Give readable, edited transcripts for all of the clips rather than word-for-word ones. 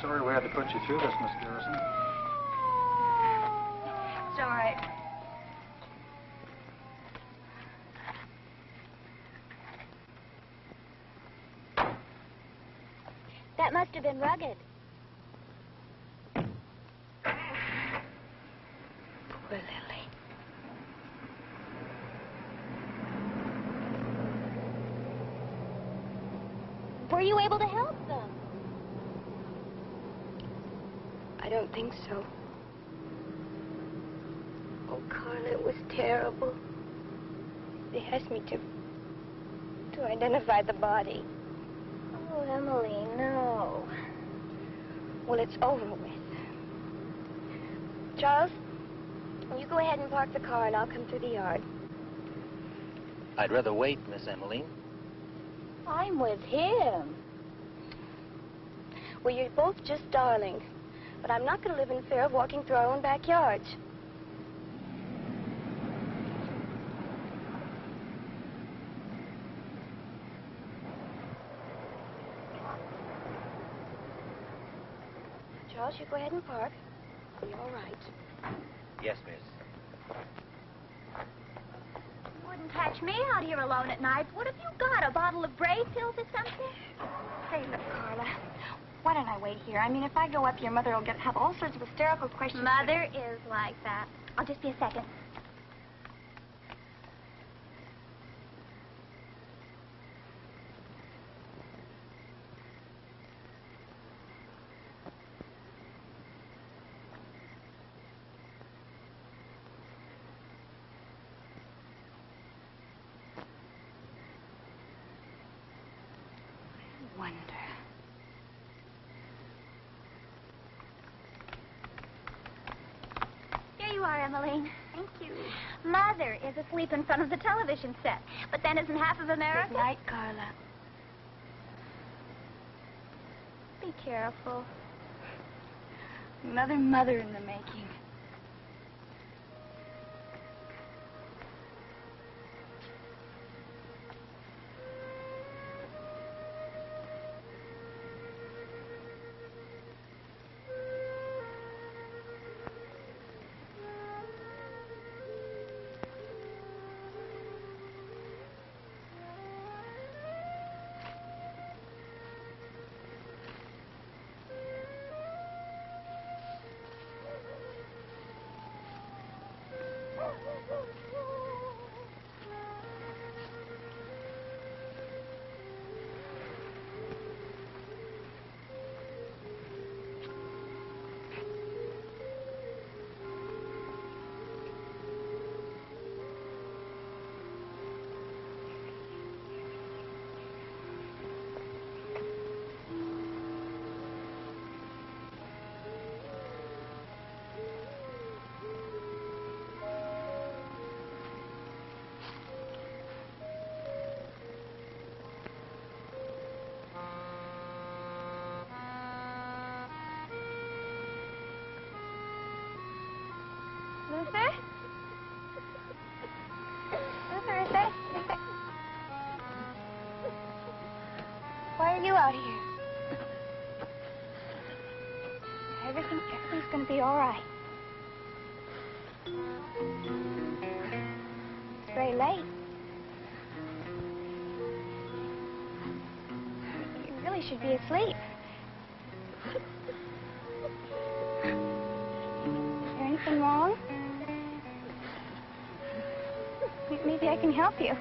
Sorry we had to put you through this, Miss Garrison. It's all right. That must have been rugged. Poor Lily. Were you able to help them? I don't think so. Oh, Carla, it was terrible. They asked me to identify the body. Oh, Emily, no. Well, it's over with. Charles, you go ahead and park the car and I'll come through the yard. I'd rather wait, Miss Emmeline. I'm with him. Well, you're both just darlings. But I'm not going to live in fear of walking through our own backyards. Charles, you go ahead and park. Be all right. Yes, miss. Wouldn't catch me out here alone at night. What have you got, a bottle of Bray pills or something? Hey, look, Carla. Why don't I wait here? I mean, if I go up, your mother will have all sorts of hysterical questions. Mother is like that. I'll just be a second. I wonder. Here you are, Emmeline. Thank you. Mother is asleep in front of the television set. But then isn't half of America? Good night, Carla. Be careful. Another mother in the making. Luther? Luther, is that... Why are you out here? Everything's gonna be all right. It's very late. You really should be asleep. Is there anything wrong? Maybe I can help you.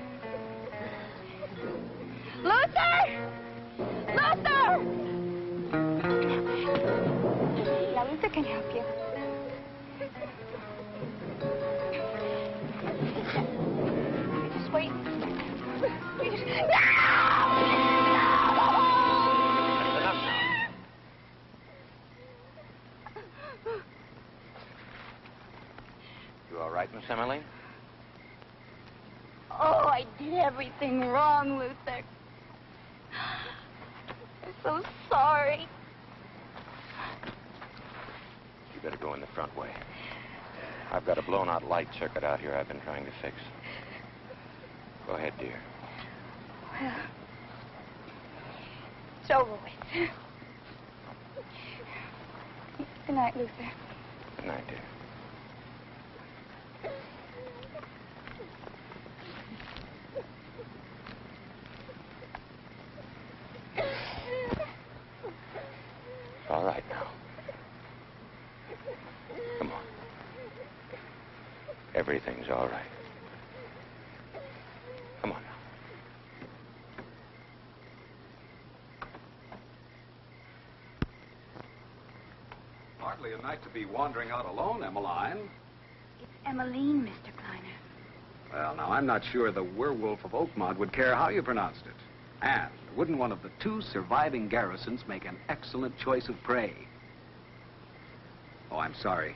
Luther! Luther! Yeah, Luther can help you. You just wait. You just... You all right, Miss Emmeline? Oh, I did everything wrong, Luther. I'm so sorry. You better go in the front way. I've got a blown-out light circuit out here I've been trying to fix. Go ahead, dear. Well, it's over with. Good night, Luther. Good night, dear. All right now. Come on. Everything's all right. Come on now. Hardly a night to be wandering out alone, Emmeline. It's Emmeline, Mr. Kleiner. Well, now, I'm not sure the werewolf of Oakmont would care how you pronounced it. And wouldn't one of the two surviving garrisons make an excellent choice of prey? Oh, I'm sorry.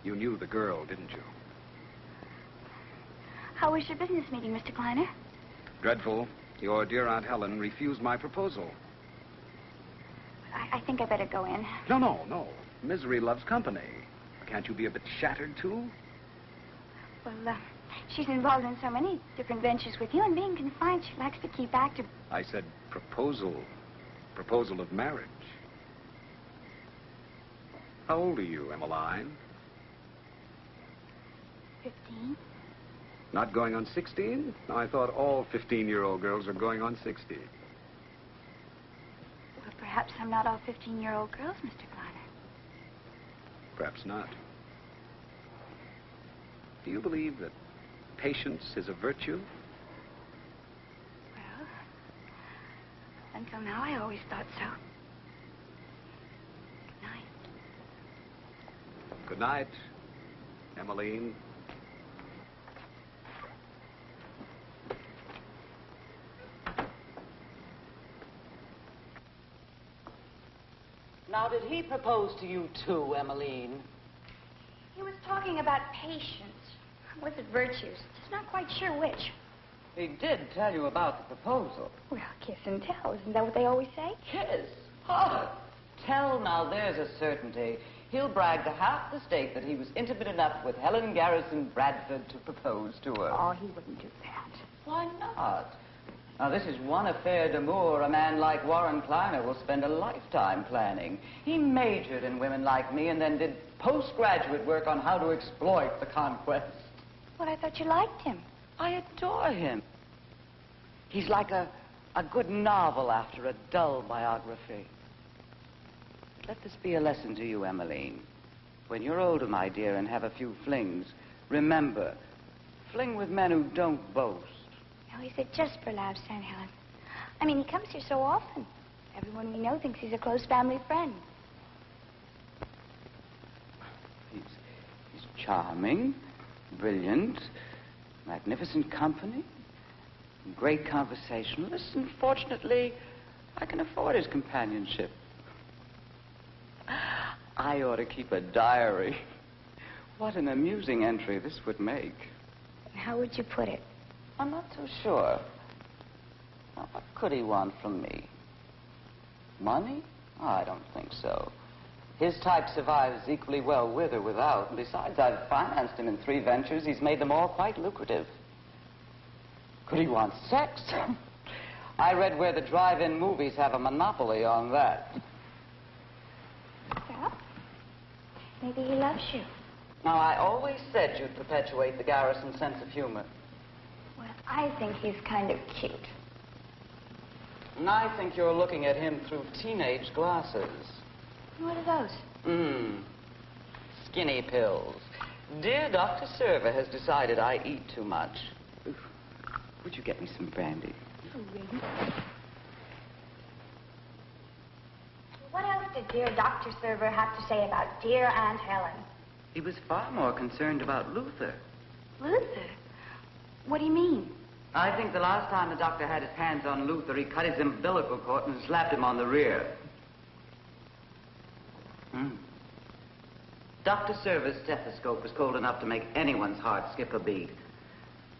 You knew the girl, didn't you? How was your business meeting, Mr. Kleiner? Dreadful. Your dear Aunt Helen refused my proposal. I think I better go in. No. Misery loves company. Can't you be a bit shattered, too? Well, she's involved in so many different ventures with you, and being confined, she likes to keep active. I said proposal. Proposal of marriage. How old are you, Emmeline? 15. Not going on 16? No, I thought all 15-year-old girls are going on 60. Well, perhaps I'm not all 15-year-old girls, Mr. Kleiner. Perhaps not. Do you believe that patience is a virtue? Well, until now, I always thought so. Good night. Good night, Emmeline. Now, did he propose to you too, Emmeline? He was talking about patience. Was it virtues? Just not quite sure which. He did tell you about the proposal. Well, kiss and tell. Isn't that what they always say? Kiss? Oh, tell now, there's a certainty. He'll brag to half the state that he was intimate enough with Helen Garrison Bradford to propose to her. Oh, he wouldn't do that. Why not? Now, this is one affair d'amour a man like Warren Kleiner will spend a lifetime planning. He majored in women like me and then did postgraduate work on how to exploit the conquest. Well, I thought you liked him. I adore him. He's like a good novel after a dull biography. Let this be a lesson to you, Emmeline. When you're older, my dear, and have a few flings, remember, fling with men who don't boast. No, he said just for laughs, Aunt Helen. I mean, he comes here so often. Everyone we know thinks he's a close family friend. He's charming, brilliant, magnificent company, great conversationalist, and fortunately, I can afford his companionship. I ought to keep a diary. What an amusing entry this would make. How would you put it? I'm not so sure. Now, what could he want from me? Money? Oh, I don't think so. His type survives equally well with or without. And besides, I've financed him in 3 ventures. He's made them all quite lucrative. Could he want sex? I read where the drive-in movies have a monopoly on that. Well, maybe he loves you. Now, I always said you'd perpetuate the Garrison sense of humor. Well, I think he's kind of cute. And I think you're looking at him through teenage glasses. What are those? Skinny pills. Dear Dr. Server has decided I eat too much. Oof. Would you get me some brandy? Oh, really? What else did dear Dr. Server have to say about dear Aunt Helen? He was far more concerned about Luther. Luther? What do you mean? I think the last time the doctor had his hands on Luther, he cut his umbilical cord and slapped him on the rear. Dr. Server's stethoscope was cold enough to make anyone's heart skip a beat.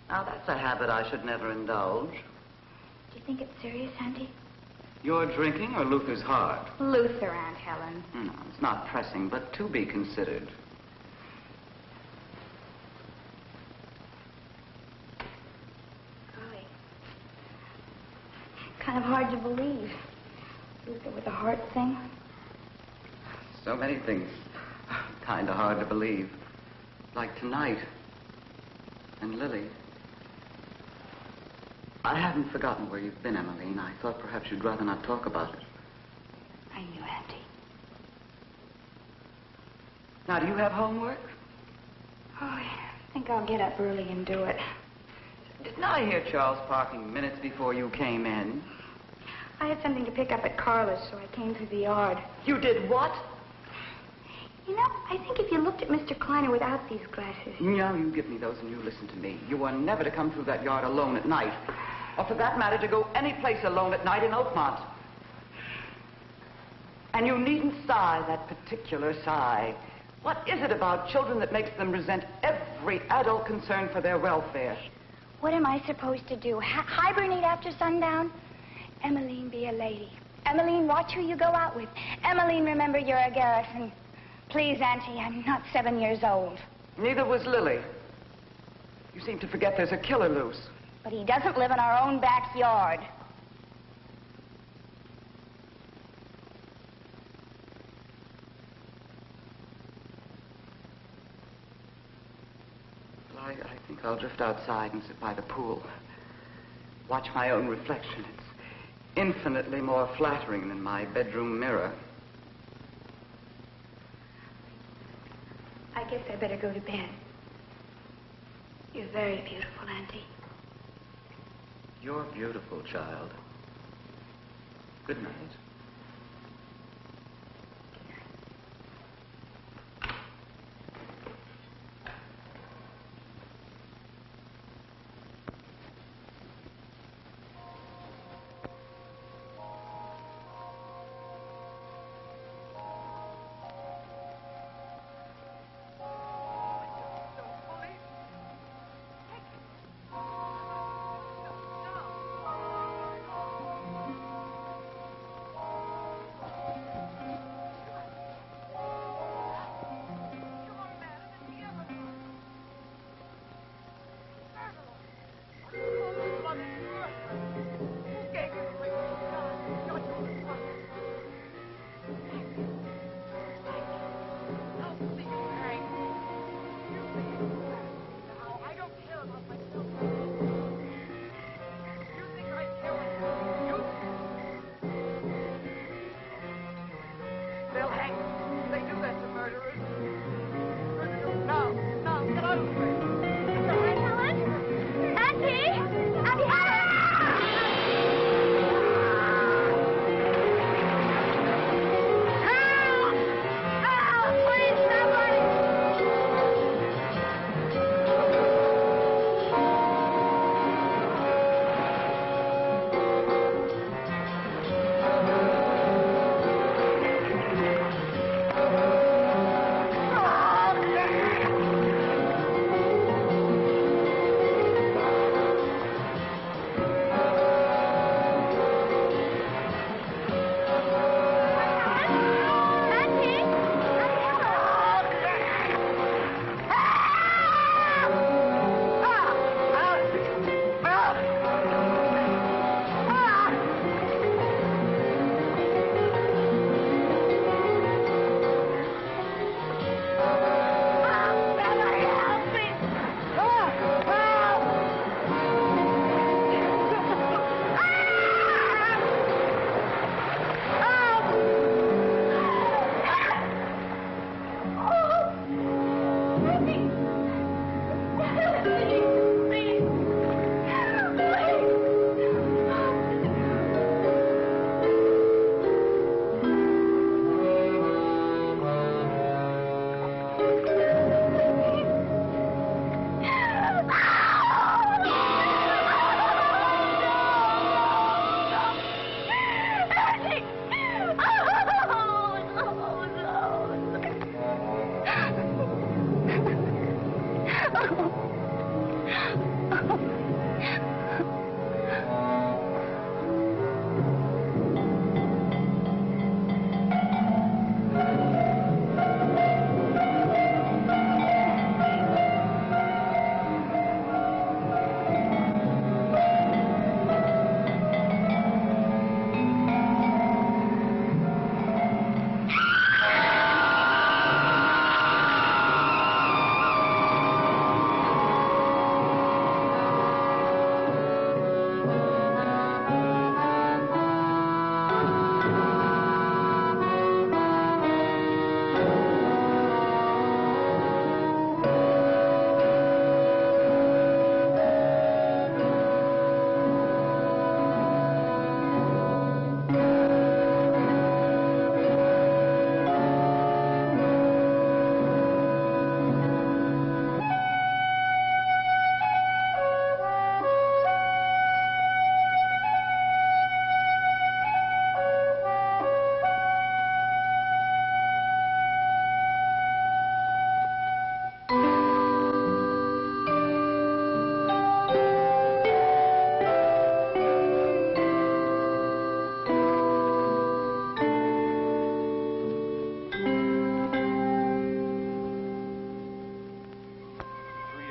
Now, that's a habit I should never indulge. Do you think it's serious, Auntie? Your drinking or Luther's heart? Luther, Aunt Helen. No, it's not pressing, but to be considered. Golly. Kind of hard to believe. Luther with a heart thing. So many things kind of hard to believe. Like tonight. And Lily. I haven't forgotten where you've been, Emmeline. I thought perhaps you'd rather not talk about it. I knew, Auntie. Now, do you have homework? Oh, I think I'll get up early and do it. Didn't I hear Charles parking minutes before you came in? I had something to pick up at Carla's, so I came through the yard. You did what? You know, I think if you looked at Mr. Kleiner without these glasses... No, you give me those and you listen to me. You are never to come through that yard alone at night. Or for that matter, to go any place alone at night in Oakmont. And you needn't sigh that particular sigh. What is it about children that makes them resent every adult concern for their welfare? What am I supposed to do? Hibernate after sundown? Emmeline, be a lady. Emmeline, watch who you go out with. Emmeline, remember you're a Garrison. Please, Auntie, I'm not 7 years old. Neither was Lily. You seem to forget there's a killer loose. But he doesn't live in our own backyard. Well, I think I'll drift outside and sit by the pool. Watch my own reflection. It's infinitely more flattering than my bedroom mirror. I guess I better go to bed. You're very beautiful, Auntie. You're beautiful, child. Good night.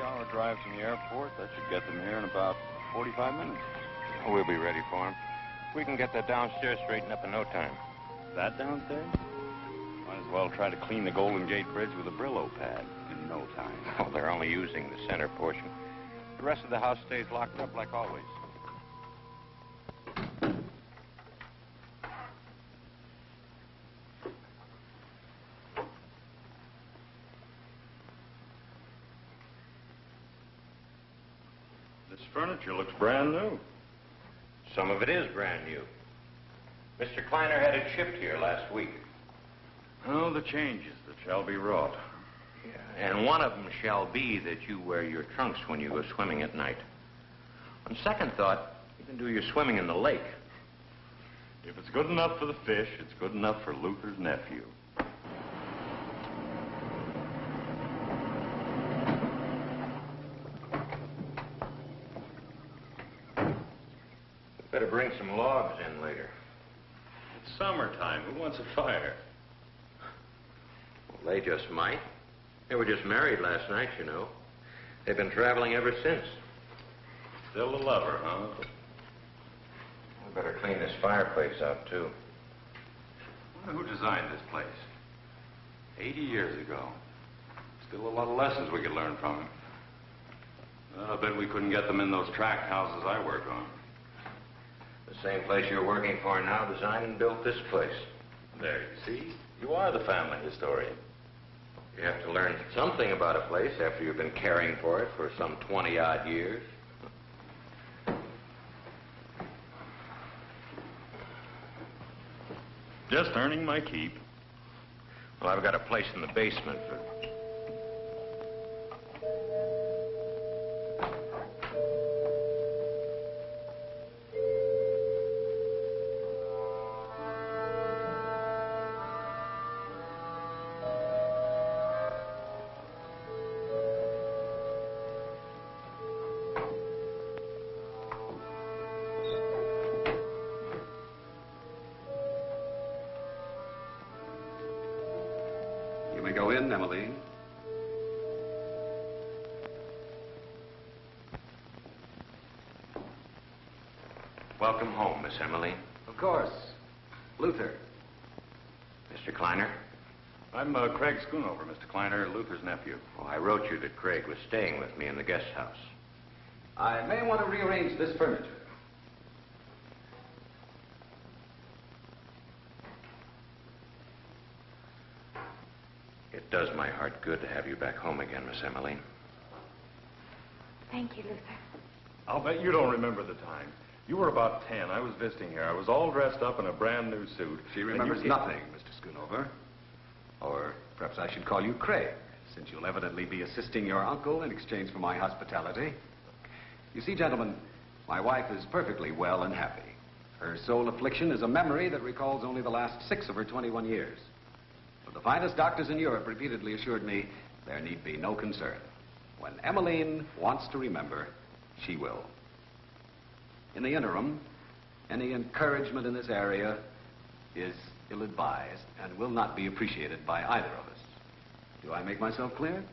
2-hour drive from the airport. That should get them here in about 45 minutes. We'll be ready for them. We can get that downstairs straightened up in no time. That downstairs? Might as well try to clean the Golden Gate Bridge with a Brillo pad in no time. Oh, they're only using the center portion. The rest of the house stays locked up like always. This furniture looks brand new. Some of it is brand new. Mr. Kleiner had it shipped here last week. Oh, the changes that shall be wrought. Yeah, and one of them shall be that you wear your trunks when you go swimming at night. On second thought, you can do your swimming in the lake. If it's good enough for the fish, it's good enough for Luther's nephew. Better bring some logs in later. It's summertime. Who wants a fire? Well, they just might. They were just married last night, you know. They've been traveling ever since. Still a lover, huh? We better clean this fireplace out, too. I wonder who designed this place? 80 years ago. Still a lot of lessons we could learn from him. Well, I bet we couldn't get them in those tract houses I work on. The same place you're working for now designed and built this place. There, you see? You are the family historian. You have to learn something about a place after you've been caring for it for some 20-odd years. Just earning my keep. Well, I've got a place in the basement for... You may go in, Emmeline. Welcome home, Miss Emily. Of course. Luther. Mr. Kleiner? I'm Craig Schoonover, Mr. Kleiner, Luther's nephew. Oh, I wrote you that Craig was staying with me in the guest house. I may want to rearrange this furniture. It does my heart good to have you back home again, Miss Emily. Thank you, Luther. I'll bet you don't remember the time. You were about 10. I was visiting here. I was all dressed up in a brand new suit. She remembers nothing, Mr. Schoonover. Or perhaps I should call you Craig, since you'll evidently be assisting your uncle in exchange for my hospitality. You see, gentlemen, my wife is perfectly well and happy. Her sole affliction is a memory that recalls only the last 6 of her 21 years. But the finest doctors in Europe repeatedly assured me there need be no concern. When Emmeline wants to remember, she will. In the interim, any encouragement in this area is ill-advised and will not be appreciated by either of us. Do I make myself clear?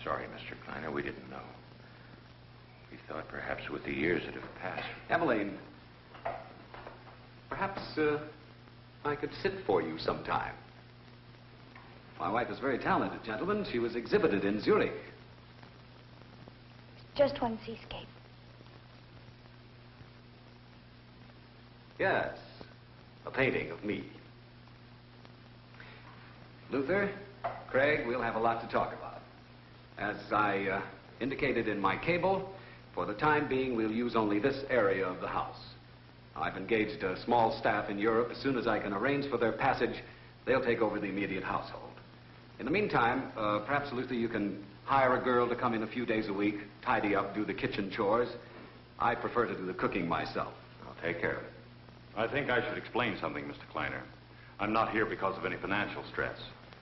Sorry, Mr. Kleiner, we didn't know. We thought perhaps with the years it had passed. Emmeline, perhaps I could sit for you sometime. My wife is very talented, gentlemen. She was exhibited in Zurich. Just one seascape. Yes, a painting of me. Luther, Craig, we'll have a lot to talk about. As I indicated in my cable, for the time being, we'll use only this area of the house. I've engaged a small staff in Europe. As soon as I can arrange for their passage, they'll take over the immediate household. In the meantime, perhaps, Luther, you can hire a girl to come in a few days a week, tidy up, do the kitchen chores. I prefer to do the cooking myself. I'll take care of it. I think I should explain something, Mr. Kleiner. I'm not here because of any financial stress.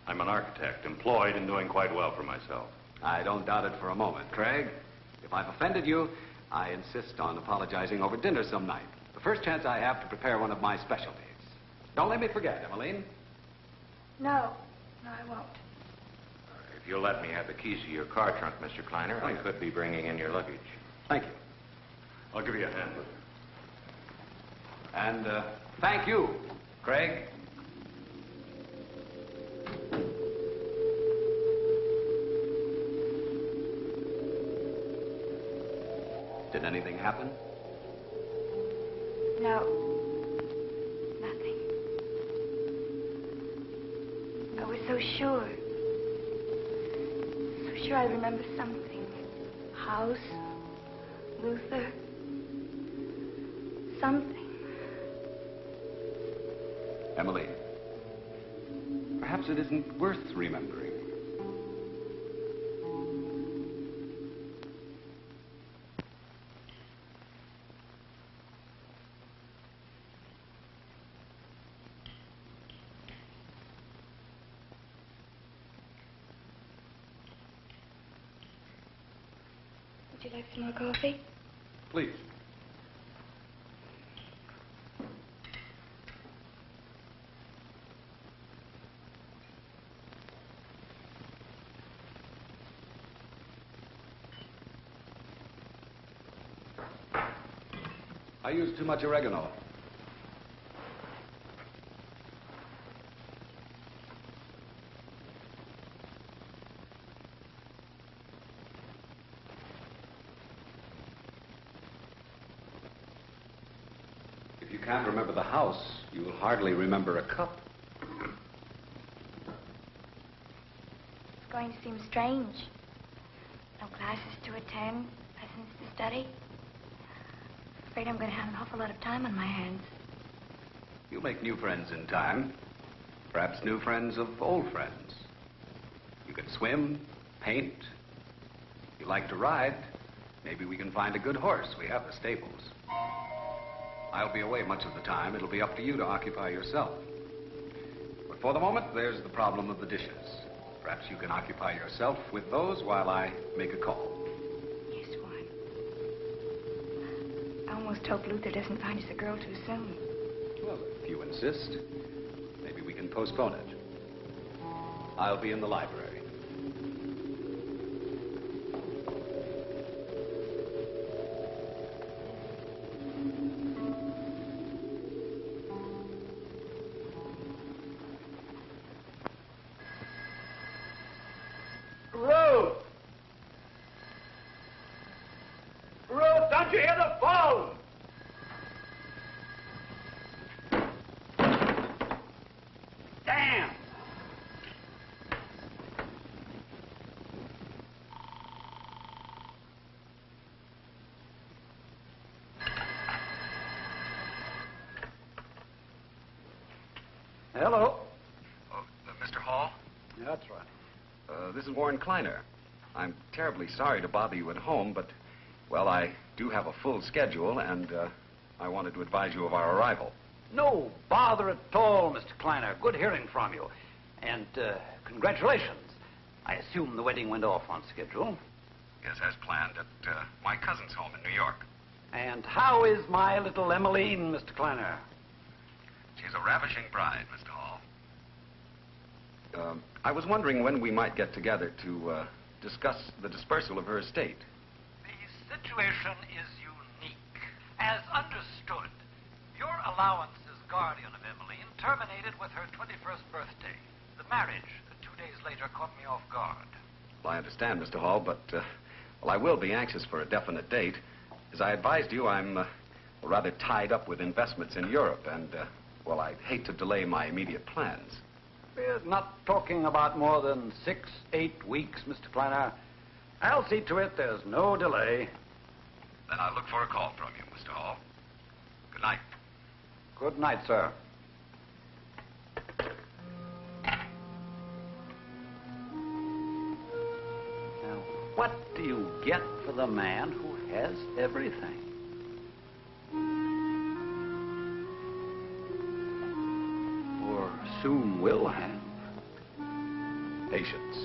I'm an architect, employed and doing quite well for myself. I don't doubt it for a moment, Craig. If I've offended you, I insist on apologizing over dinner some night. The first chance I have to prepare one of my specialties. Don't let me forget, Emmeline. No, I won't. If you'll let me have the keys to your car trunk, Mr. Kleiner, I could be bringing in your luggage. Thank you. I'll give you a hand with it. And thank you, Craig. Did anything happen? No. Nothing. I was so sure. So sure I remember something. House. Luther. Something. Emily, perhaps it isn't worth remembering. Would you like some more coffee? Please. I used too much oregano. If you can't remember the house, you will hardly remember a cup. It's going to seem strange. No classes to attend, lessons to study. Afraid I'm going to have an awful lot of time on my hands. You'll make new friends in time. Perhaps new friends of old friends. You can swim, paint. If you like to ride, maybe we can find a good horse. We have the stables. I'll be away much of the time. It'll be up to you to occupy yourself. But for the moment, there's the problem of the dishes. Perhaps you can occupy yourself with those while I make a call. Yes, Warren. I almost hope Luther doesn't find us a girl too soon. Well, if you insist, maybe we can postpone it. I'll be in the library. Ruth! Ruth, don't you hear the phone? Damn! Hello? Oh, Mr. Hall? Yeah, that's right. This is Warren Kleiner. I'm terribly sorry to bother you at home, but, well, I do have a full schedule, and I wanted to advise you of our arrival. No bother at all, Mr. Kleiner. Good hearing from you. And congratulations. I assume the wedding went off on schedule. Yes, as planned, at my cousin's home in New York. And how is my little Emmeline, Mr. Kleiner? She's a ravishing bride, Mr. Hall. I was wondering when we might get together to discuss the dispersal of her estate. The situation is unique. As understood, your allowance as guardian of Emmeline terminated with her 21st birthday. The marriage, 2 days later, caught me off guard. Well, I understand, Mr. Hall, but, well, I will be anxious for a definite date. As I advised you, I'm rather tied up with investments in Europe, and, well, I'd hate to delay my immediate plans. We're not talking about more than 6, 8 weeks, Mr. Kleiner. I'll see to it there's no delay. Then I'll look for a call from you, Mr. Hall. Good night. Good night, sir. Now, what do you get for the man who has everything? Or soon will have? Patience.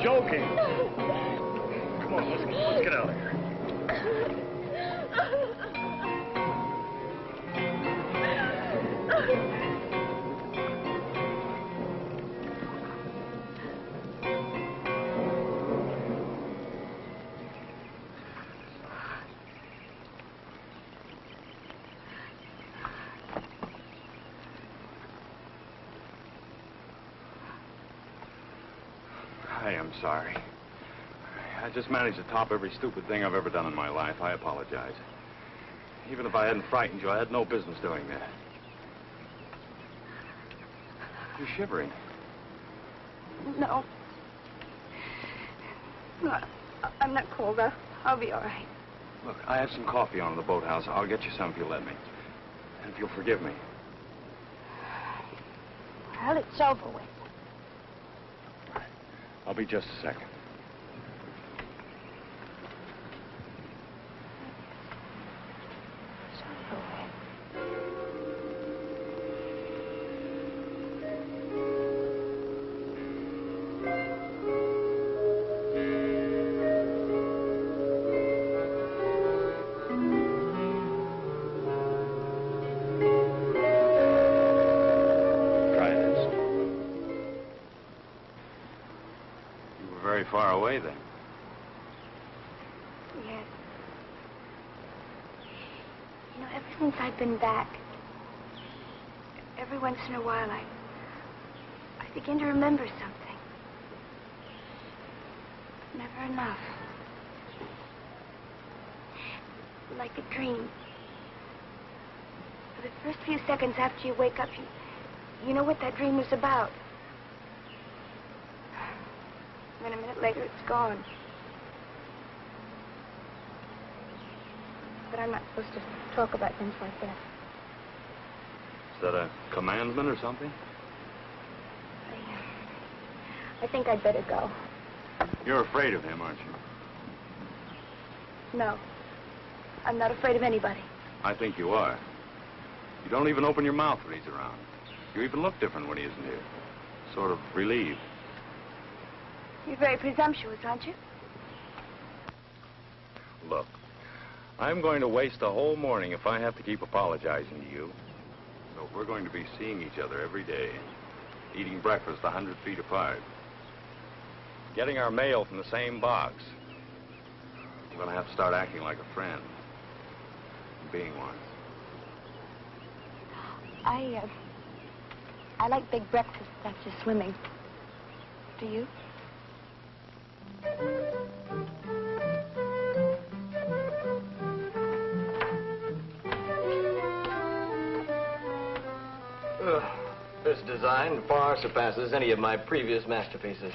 joking. Come on, let's get out of here. I am sorry. I just managed to top every stupid thing I've ever done in my life. I apologize. Even if I hadn't frightened you, I had no business doing that. You're shivering. No. No, I'm not cold. I'll be all right. Look, I have some coffee on in the boathouse. I'll get you some if you'll let me. And if you'll forgive me. Well, it's over with. I'll be just a second. It's over with. Try this. You were very far away then. Yes. You know, ever since I've been back, every once in a while, I begin to remember something. But never enough. Like a dream. For the first few seconds after you wake up, you know what that dream was about. Then a minute later, it's gone. But I'm not supposed to talk about things like that. Is that a commandment or something? I think I'd better go. You're afraid of him, aren't you? No. I'm not afraid of anybody. I think you are. You don't even open your mouth when he's around. You even look different when he isn't here. Sort of relieved. You're very presumptuous, aren't you? Look, I'm going to waste a whole morning if I have to keep apologizing to you. So if we're going to be seeing each other every day, eating breakfast 100 feet apart, getting our mail from the same box, I'm going to have to start acting like a friend. Being one. I like big breakfasts after swimming. Do you? This design far surpasses any of my previous masterpieces.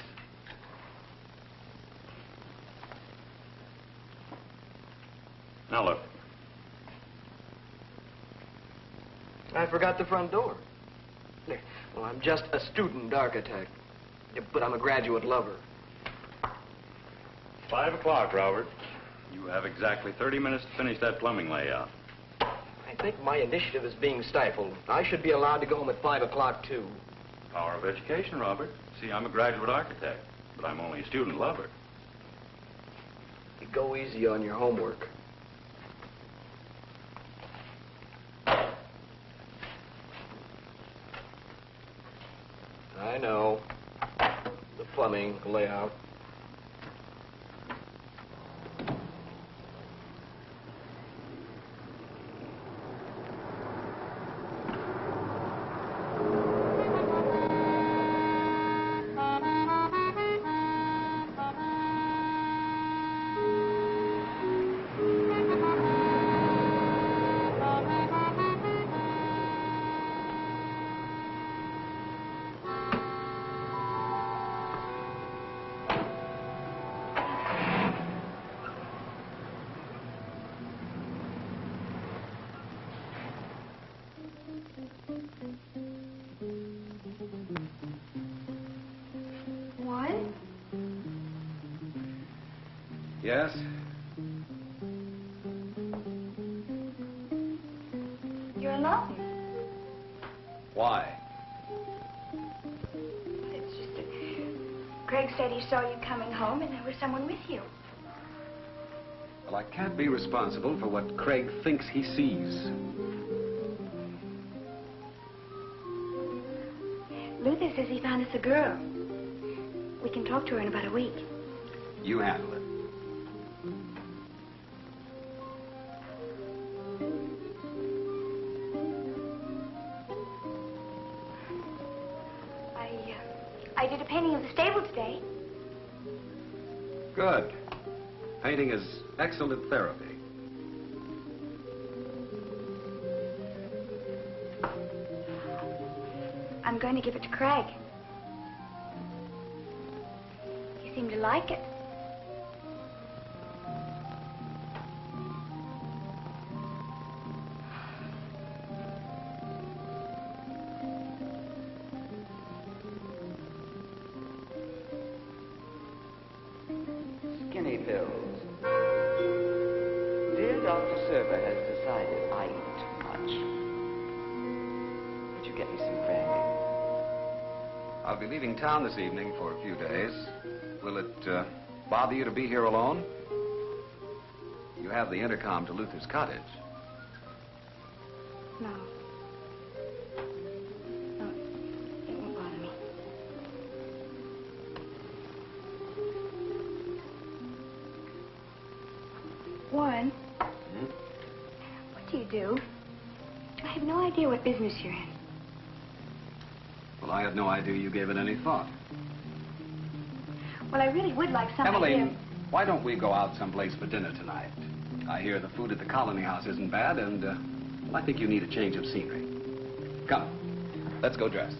Now look. I forgot the front door. Well, I'm just a student architect, but I'm a graduate lover. 5 o'clock, Robert. You have exactly 30 minutes to finish that plumbing layout. I think my initiative is being stifled. I should be allowed to go home at 5 o'clock, too. Power of education, Robert. See, I'm a graduate architect, but I'm only a student lover. You go easy on your homework. I know. The plumbing layout. What? Yes? You're alone. Why? It's just a Craig said he saw you coming home and there was someone with you. Well, I can't be responsible for what Craig thinks he sees. Luther says he found us a girl. We can talk to her in about a week. You handle it. I did a painting of the stable today. Good. Painting is excellent therapy. I'm going to give it to Craig. You seem to like it. Skinny pills. Dear Dr. Server has decided I eat too much. Would you get me some brandy? I'll be leaving town this evening for a few days. Will it bother you to be here alone? You have the intercom to Luther's cottage. No. No, it won't bother me. Warren. Hmm? What do you do? I have no idea what business you're in. Well, I had no idea you gave it any thought. Well, I really would like some Emmeline, idea. why don't we go out someplace for dinner tonight? I hear the food at the Colony House isn't bad, and well, I think you need a change of scenery. Come, let's go dress.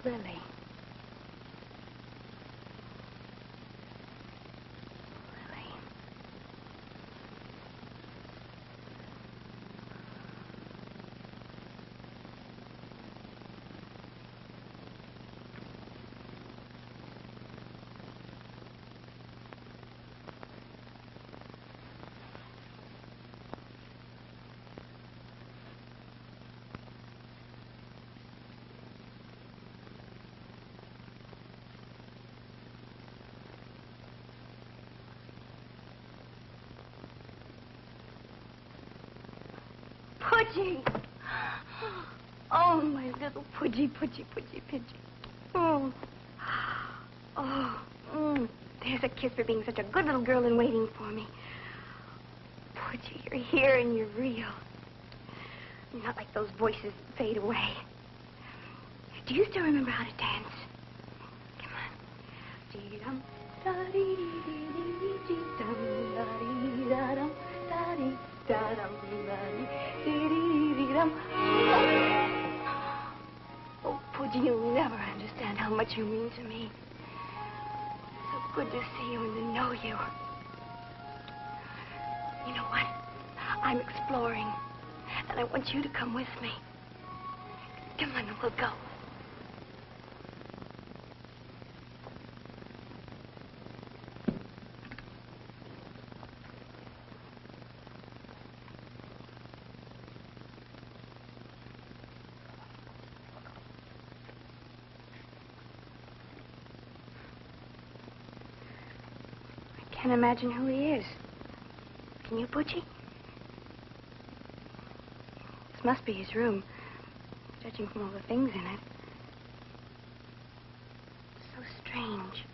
Lily. Lily. Pudgy! Oh, my little Pudgy, Pudgy, Pudgy, Pudgy. Oh. Oh, there's a kiss for being such a good little girl and waiting for me. Pudgy, you're here and you're real. You're not like those voices that fade away. Do you still remember how to dance? Come on. Dee-dum, da-dee-dee-dee-dee-dee-dum, da-dee-da-dum, da-dee-da-dum, da-dee-dee-dee-dum. Oh, Pudgy, you'll never understand how much you mean to me. So good to see you and to know you. You know what? I'm exploring, and I want you to come with me. Come on, we'll go. I can't imagine who he is. Can you, Butchie? This must be his room, judging from all the things in it. So strange.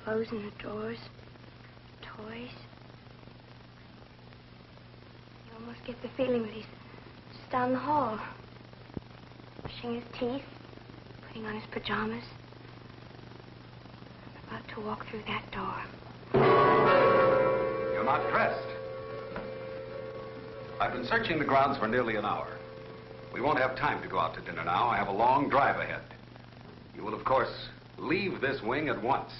Clothes in the drawers, toys. You almost get the feeling that he's just down the hall, brushing his teeth, putting on his pajamas, about to walk through that door. You're not dressed. I've been searching the grounds for nearly an hour. We won't have time to go out to dinner now. I have a long drive ahead. You will, of course, leave this wing at once.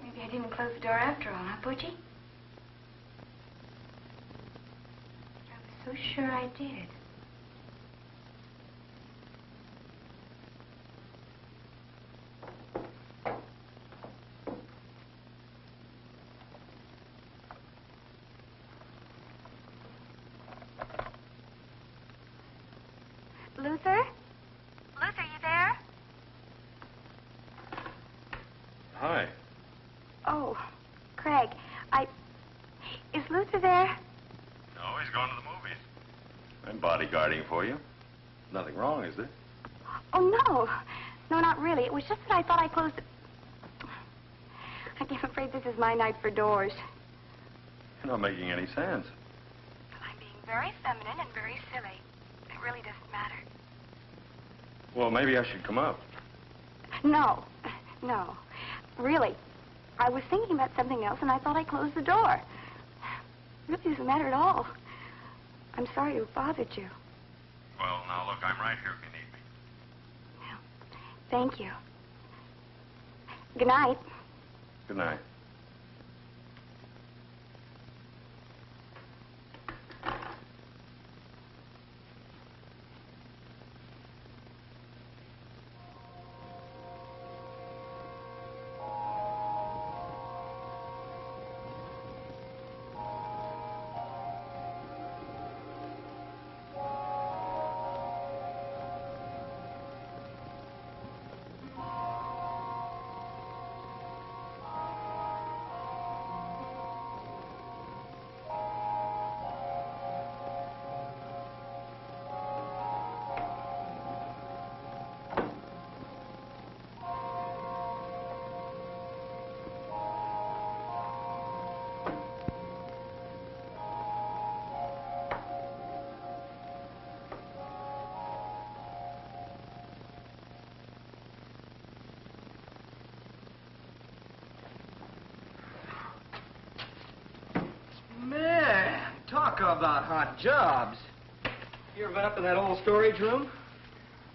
Maybe I didn't close the door after all, huh, Butchie? I was so sure I did. Luther? Luther, you there? Hi. Oh, Craig, Is Luther there? No, he's gone to the movies. I'm bodyguarding for you. Nothing wrong, is there? Oh, no. No, not really. It was just that I thought I closed it. I'm afraid this is my night for doors. You're not making any sense. Well, I'm being very feminine and very silly. It really doesn't matter. Well, maybe I should come up. No. No. Really. I was thinking about something else, and I thought I closed the door. It really doesn't matter at all. I'm sorry to have bothered you. Well, now, look, I'm right here if you need me. Well, thank you. Good night. Good night. about hot jobs. You ever been up in that old storage room?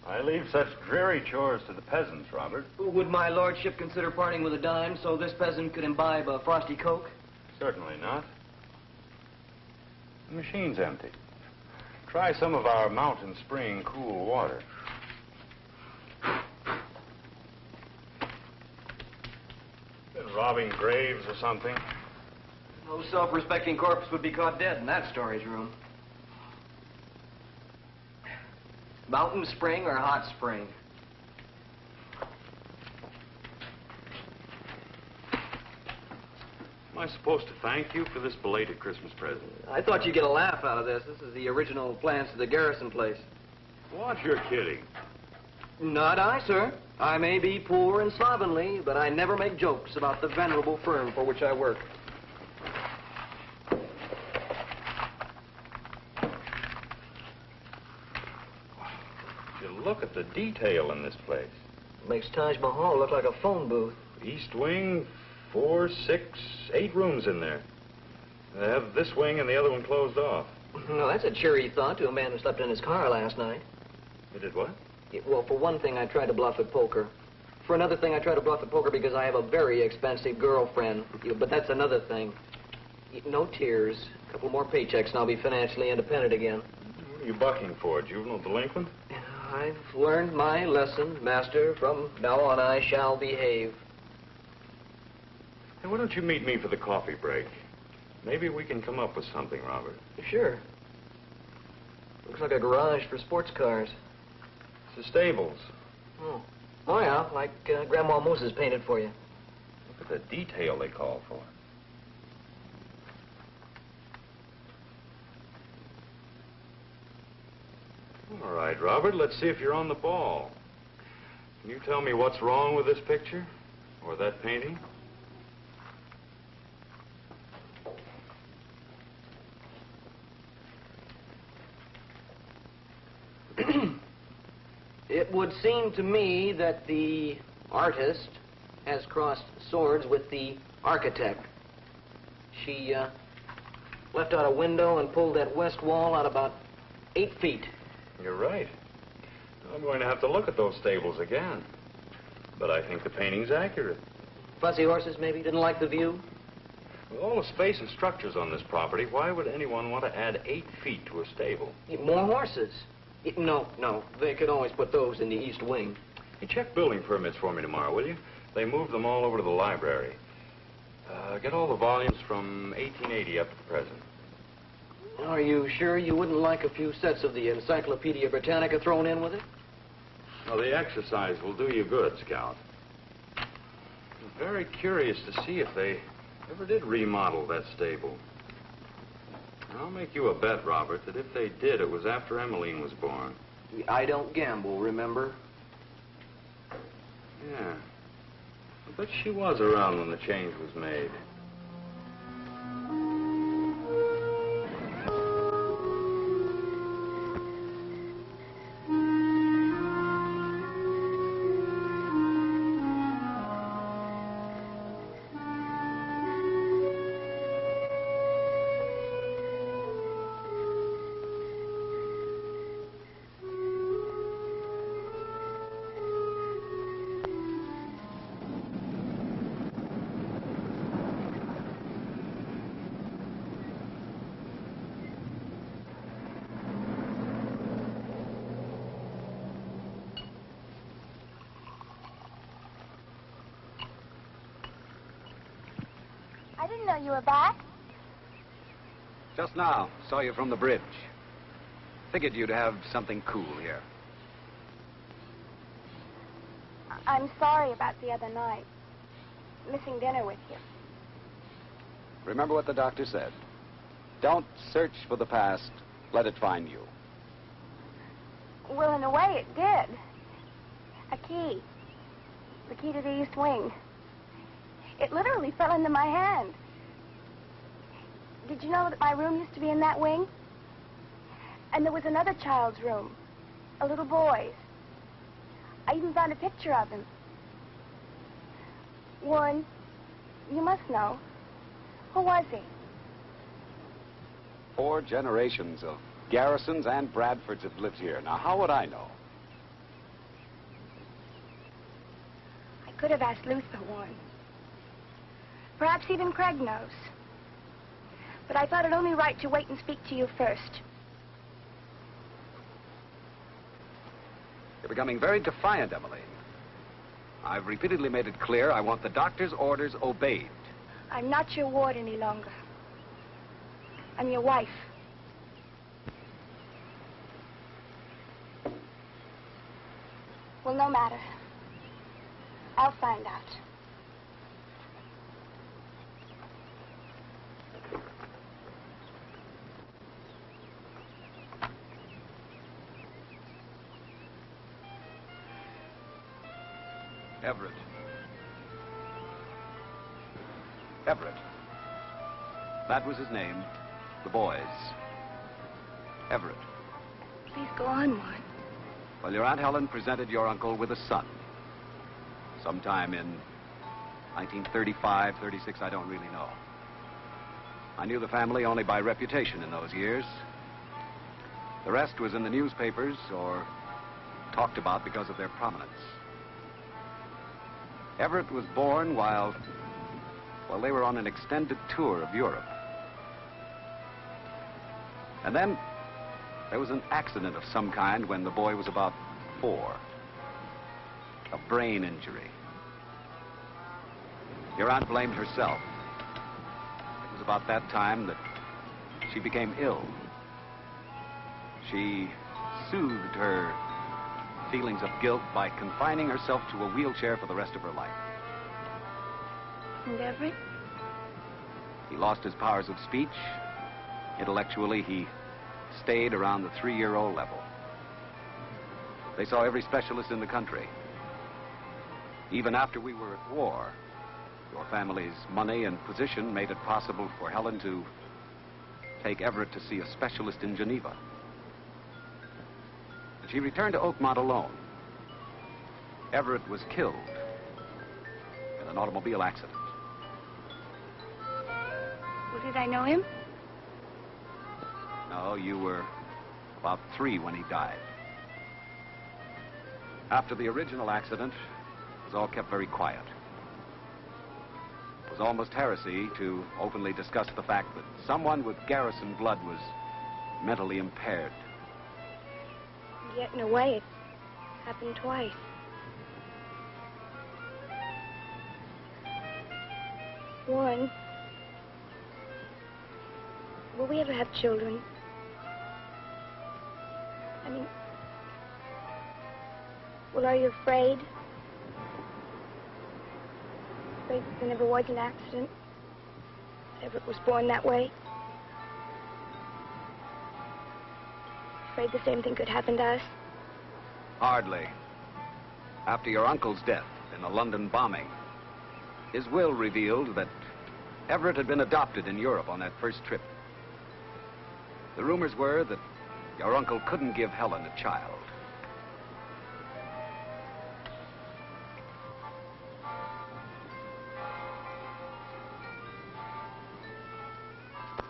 I leave such dreary chores to the peasants, Robert. Would my lordship consider parting with a dime so this peasant could imbibe a frosty Coke? Certainly not. The machine's empty. Try some of our mountain spring cool water. Been robbing graves or something? No self-respecting corpse would be caught dead in that storage room. Mountain spring or hot spring? Am I supposed to thank you for this belated Christmas present? I thought you'd get a laugh out of this. This is the original plans to the Garrison place. What? You're kidding. Not I, sir. I may be poor and slovenly, but I never make jokes about the venerable firm for which I work. You look at the detail in this place. Makes Taj Mahal look like a phone booth. East wing, 4, 6, 8 rooms in there. They have this wing and the other one closed off. Well, that's a cheery thought to a man who slept in his car last night. You did what? Well, for one thing, I tried to bluff at poker. For another thing, I tried to bluff at poker because I have a very expensive girlfriend. But that's another thing. No tears. A couple more paychecks and I'll be financially independent again. What are you bucking for, juvenile delinquent? I've learned my lesson, master. From now on, I shall behave. Hey, why don't you meet me for the coffee break? Maybe we can come up with something, Robert. Sure. Looks like a garage for sports cars. It's the stables. Oh. Oh, yeah, like Grandma Moses painted for you. Look at the detail they call for. All right, Robert, let's see if you're on the ball. Can you tell me what's wrong with this picture? Or that painting? It would seem to me that the artist has crossed swords with the architect. She left out a window and pulled that west wall out about 8 feet. You're right. I'm going to have to look at those stables again. But I think the painting's accurate. Fussy horses, maybe? Didn't like the view? With all the space and structures on this property, why would anyone want to add 8 feet to a stable? More horses. No. They could always put those in the east wing. Hey, check building permits for me tomorrow, will you? They moved them all over to the library. Get all the volumes from 1880 up to the present. Are you sure you wouldn't like a few sets of the Encyclopedia Britannica thrown in with it? Well, the exercise will do you good, Scout. I'm very curious to see if they ever did remodel that stable. I'll make you a bet, Robert, that if they did, it was after Emmeline was born. I don't gamble, remember? Yeah. I bet she was around when the change was made. I didn't know you were back. Just now, saw you from the bridge. Figured you'd have something cool here. I'm sorry about the other night. Missing dinner with you. Remember what the doctor said. Don't search for the past. Let it find you. Well, in a way, it did. A key. The key to the east wing. It literally fell into my hand. Did you know that my room used to be in that wing? And there was another child's room. A little boy's. I even found a picture of him. Warren, you must know. Who was he? 4 generations of Garrisons and Bradfords have lived here. Now, how would I know? I could have asked Luther one. Perhaps even Craig knows. But I thought it only right to wait and speak to you first. You're becoming very defiant, Emmeline. I've repeatedly made it clear I want the doctor's orders obeyed. I'm not your ward any longer. I'm your wife. Well, no matter. I'll find out. Everett. Everett. That was his name. The boy's. Everett. Please go on, Martin. Well, your Aunt Helen presented your uncle with a son. Sometime in 1935, 36, I don't really know. I knew the family only by reputation in those years. The rest was in the newspapers or talked about because of their prominence. Everett was born while they were on an extended tour of Europe. And then there was an accident of some kind when the boy was about 4. A brain injury. Your aunt blamed herself. It was about that time that she became ill. She soothed her feelings of guilt by confining herself to a wheelchair for the rest of her life. And Everett? He lost his powers of speech. Intellectually, he stayed around the 3-year-old level. They saw every specialist in the country. Even after we were at war, your family's money and position made it possible for Helen to take Everett to see a specialist in Geneva. But she returned to Oakmont alone. Everett was killed in an automobile accident. Well, did I know him? No, you were about 3 when he died. After the original accident, it was all kept very quiet. It was almost heresy to openly discuss the fact that someone with Garrison blood was mentally impaired. And yet, in a way, it happened twice. One, will we ever have children? I mean, well, are you afraid? Afraid that there never was an accident? Everett was born that way? Afraid the same thing could happen to us? Hardly. After your uncle's death in the London bombing, his will revealed that Everett had been adopted in Europe on that first trip. The rumors were that your uncle couldn't give Helen a child.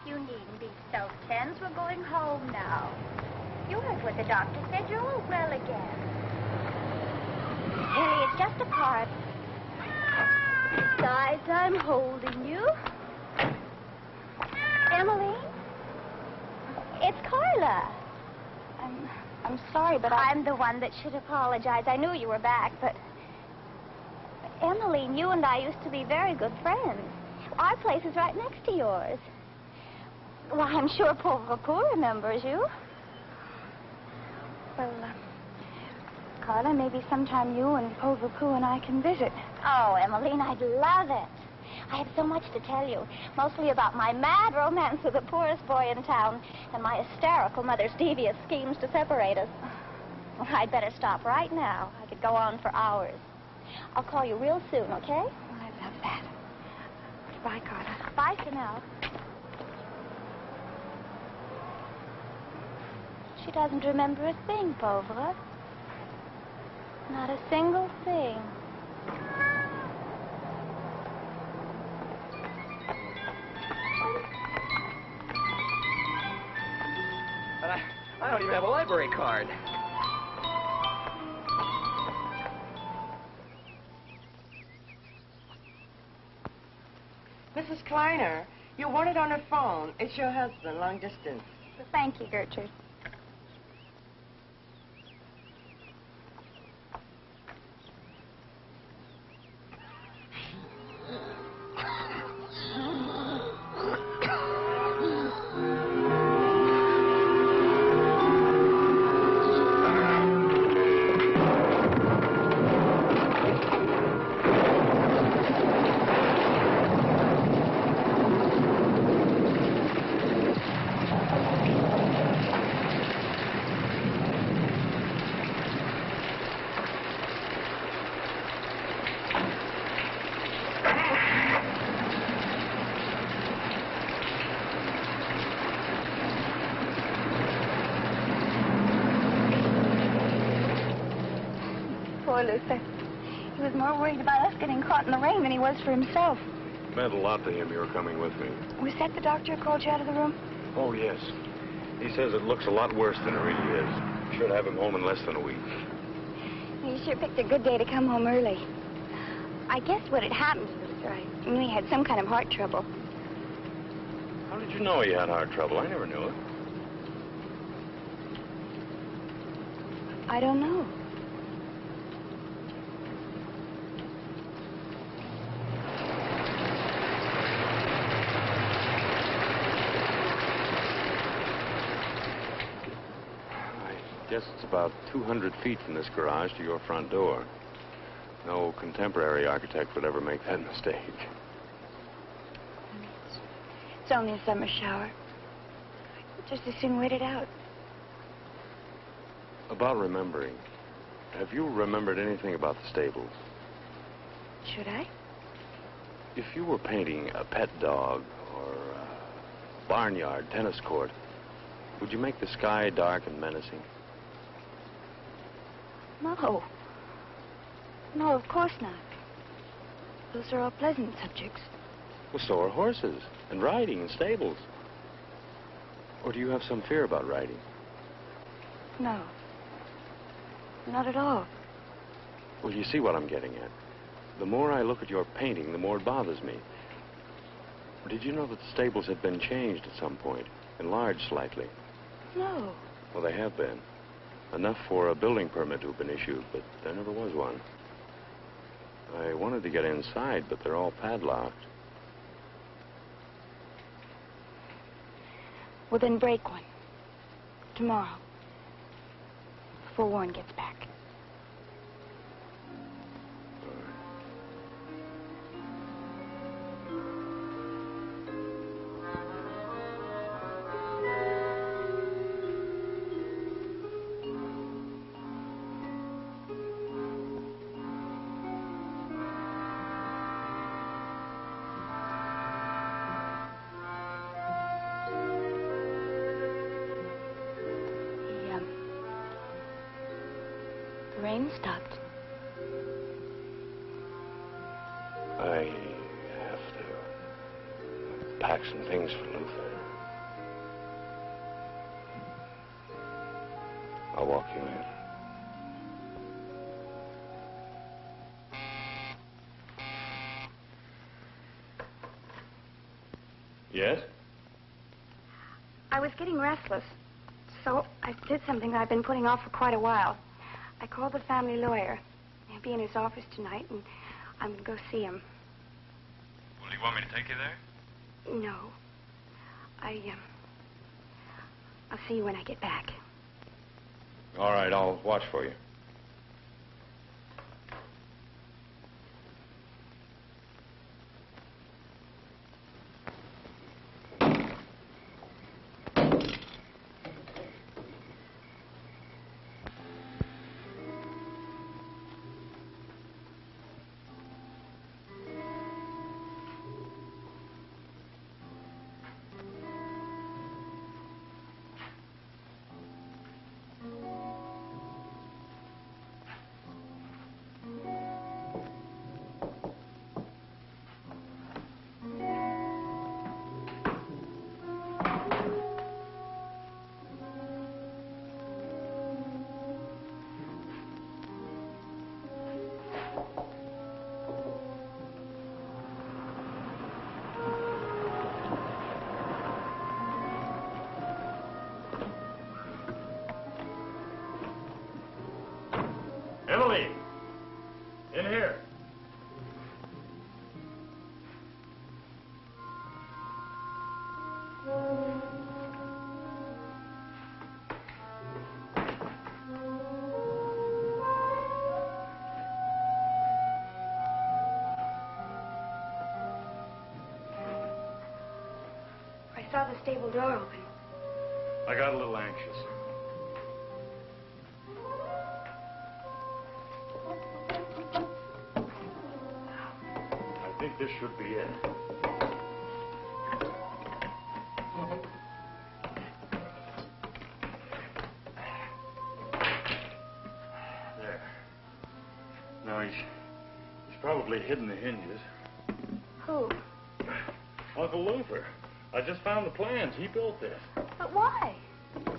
You needn't be so tense. We're going home now. You heard what the doctor said. You're all well again. Harry, it's just a part. Besides, I'm holding you. Emily? It's Carla. I'm sorry, but I'm the one that should apologize. I knew you were back, but... Emmeline, you and I used to be very good friends. Our place is right next to yours. Well, I'm sure Pauvre Pou remembers you. Well, Carla, maybe sometime you and Pauvre Pou and I can visit. Oh, Emmeline, I'd love it. I have so much to tell you, mostly about my mad romance with the poorest boy in town and my hysterical mother's devious schemes to separate us. Well, I'd better stop right now. I could go on for hours. I'll call you real soon, okay? Oh, I love that. Goodbye, Carla. Bye for now. She doesn't remember a thing, Pauvre. Not a single thing. I don't even have a library card. Mrs. Kleiner, you want it on her phone. It's your husband, long distance. Thank you, Gertrude. Poor Luther. He was more worried about us getting caught in the rain than he was for himself. It meant a lot to him you were coming with me. Was that the doctor who called you out of the room? Oh, yes. He says it looks a lot worse than it really is. Should have him home in less than a week. You sure picked a good day to come home early. I guess what had happened to Luther, I knew he had some kind of heart trouble. How did you know he had heart trouble? I never knew it. I don't know. I guess it's about 200 feet from this garage to your front door. No contemporary architect would ever make that mistake. It's only a summer shower. Just as soon wait it out. About remembering, have you remembered anything about the stables? Should I? If you were painting a pet dog or a barnyard tennis court, would you make the sky dark and menacing? No. No, of course not. Those are all pleasant subjects. Well, so are horses, and riding, and stables. Or do you have some fear about riding? No. Not at all. Well, you see what I'm getting at. The more I look at your painting, the more it bothers me. Did you know that the stables had been changed at some point, enlarged slightly? No. Well, they have been. Enough for a building permit to have been issued, but there never was one. I wanted to get inside, but they're all padlocked. Well, then break one. Tomorrow. Before Warren gets back. The rain stopped. I have to pack some things for Luther. I'll walk you in. Yes? I was getting restless, so I did something that I've been putting off for quite a while. I called the family lawyer. He'll be in his office tonight, and I'm going to go see him. Well, do you want me to take you there? No. I'll see you when I get back. All right, I'll watch for you. I saw the stable door open. I got a little anxious. I think this should be it. There. Now he's probably hidden the hinges. Who? Uncle Luther. I just found the plans. He built this. But why? There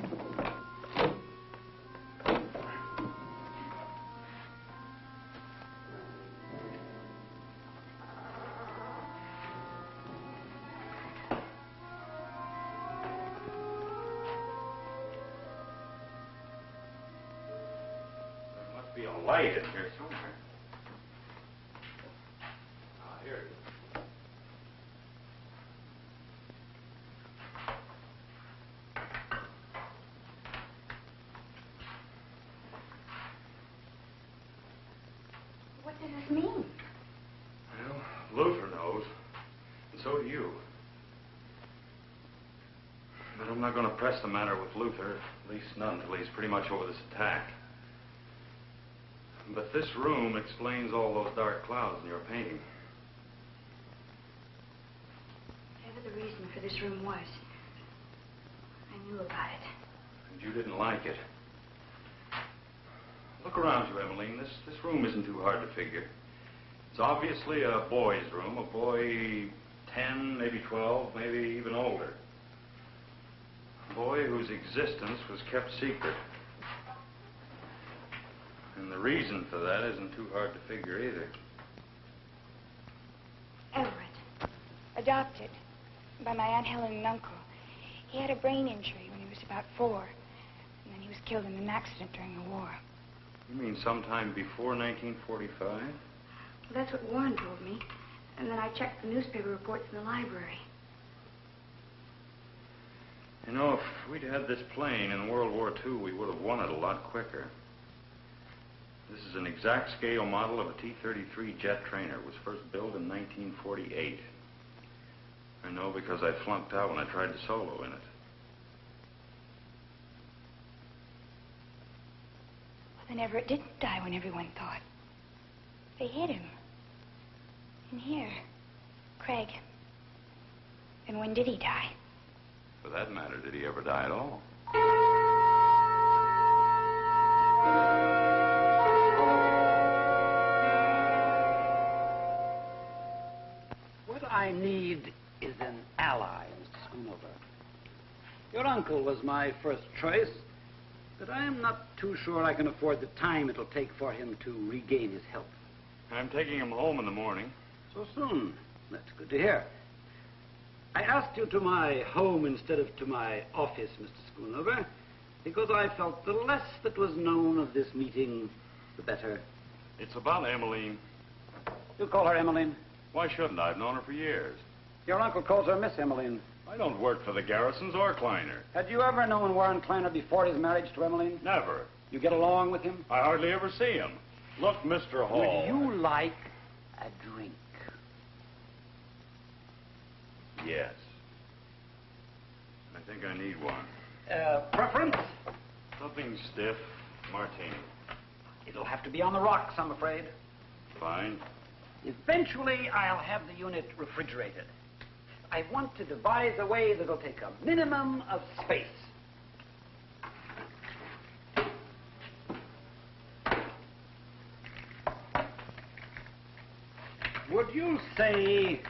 must be a light in here somewhere. Ah, here it is. What does this mean? Well, Luther knows, and so do you. But I'm not going to press the matter with Luther, at least not until he's pretty much over this attack. But this room explains all those dark clouds in your painting. Whatever the reason for this room was, I knew about it. And you didn't like it. Look around you, Emmeline. This room isn't too hard to figure. It's obviously a boy's room, a boy 10, maybe 12, maybe even older. A boy whose existence was kept secret. And the reason for that isn't too hard to figure either. Everett, adopted by my Aunt Helen and uncle. He had a brain injury when he was about 4, and then he was killed in an accident during the war. You mean sometime before 1945? Well, that's what Warren told me, and then I checked the newspaper reports in the library. You know, if we'd had this plane in World War II, we would have won it a lot quicker. This is an exact scale model of a T-33 jet trainer. It was first built in 1948. I know because I flunked out when I tried to solo in it. Well, then Everett didn't die when everyone thought. They hid him. In here. Craig. And when did he die? For that matter, did he ever die at all? What I need is an ally, Mr. Schoonover. Your uncle was my first choice, but I am not too sure I can afford the time it'll take for him to regain his health. I'm taking him home in the morning. So soon? That's good to hear. I asked you to my home instead of to my office, Mr. Schoonover, because I felt the less that was known of this meeting, the better. It's about Emmeline. You call her Emmeline? Why shouldn't I? I've known her for years. Your uncle calls her Miss Emmeline. I don't work for the Garrisons or Kleiner. Had you ever known Warren Kleiner before his marriage to Emmeline? Never. You get along with him? I hardly ever see him. Look, Mr. Hall. Would you like a drink? Yes. I think I need one. Preference? Something stiff. Martini. It'll have to be on the rocks, I'm afraid. Fine. Eventually, I'll have the unit refrigerated. I want to devise a way that'll take a minimum of space. Would you say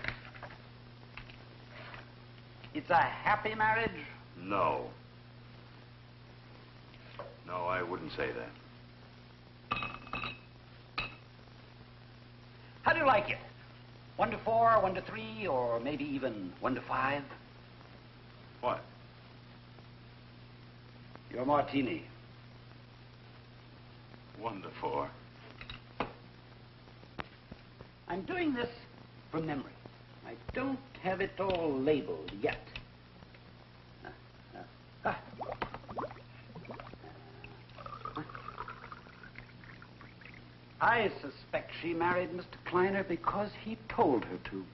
it's a happy marriage? No. No, I wouldn't say that. How do you like it? 1 to 4, 1 to 3, or maybe even 1 to 5? What? Your martini. 1 to 4. I'm doing this from memory. I don't have it all labeled yet. I suspect she married Mr. Kleiner because he told her to.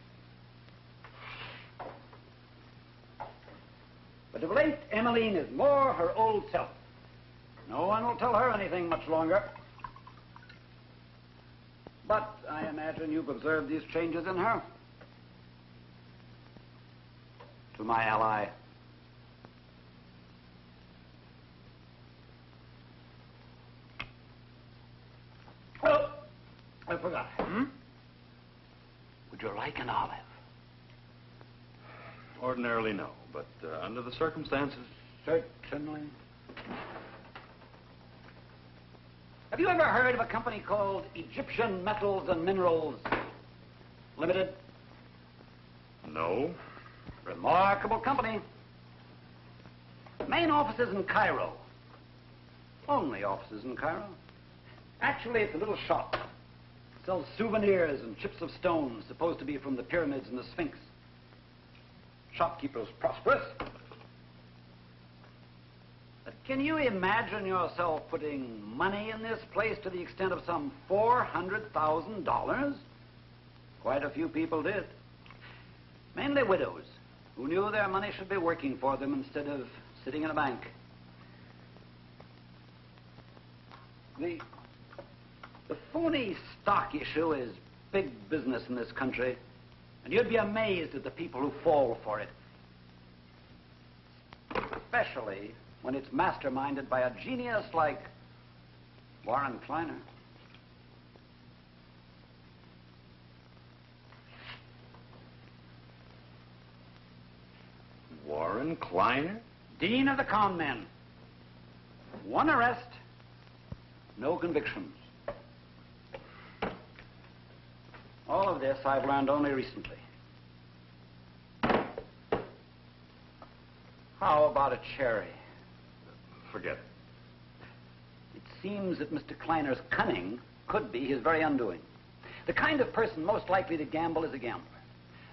But of late, Emmeline is more her old self. No one will tell her anything much longer. But I imagine you've observed these changes in her. To my ally. Oh, I forgot. Would you like an olive? Ordinarily, no, but under the circumstances... Certainly. Have you ever heard of a company called Egyptian Metals and Minerals Limited? No. Remarkable company. Main offices in Cairo. Only offices in Cairo. Actually, it's a little shop. Sells souvenirs and chips of stone supposed to be from the pyramids and the Sphinx. Shopkeeper's prosperous. But can you imagine yourself putting money in this place to the extent of some $400,000? Quite a few people did. Mainly widows who knew their money should be working for them instead of sitting in a bank. The phony stock issue is big business in this country, and you'd be amazed at the people who fall for it. Especially when it's masterminded by a genius like Warren Kleiner. Warren Kleiner? Dean of the con men. One arrest, no convictions. All of this I've learned only recently. How about a cherry? Forget it. It seems that Mr. Kleiner's cunning could be his very undoing. The kind of person most likely to gamble is a gambler.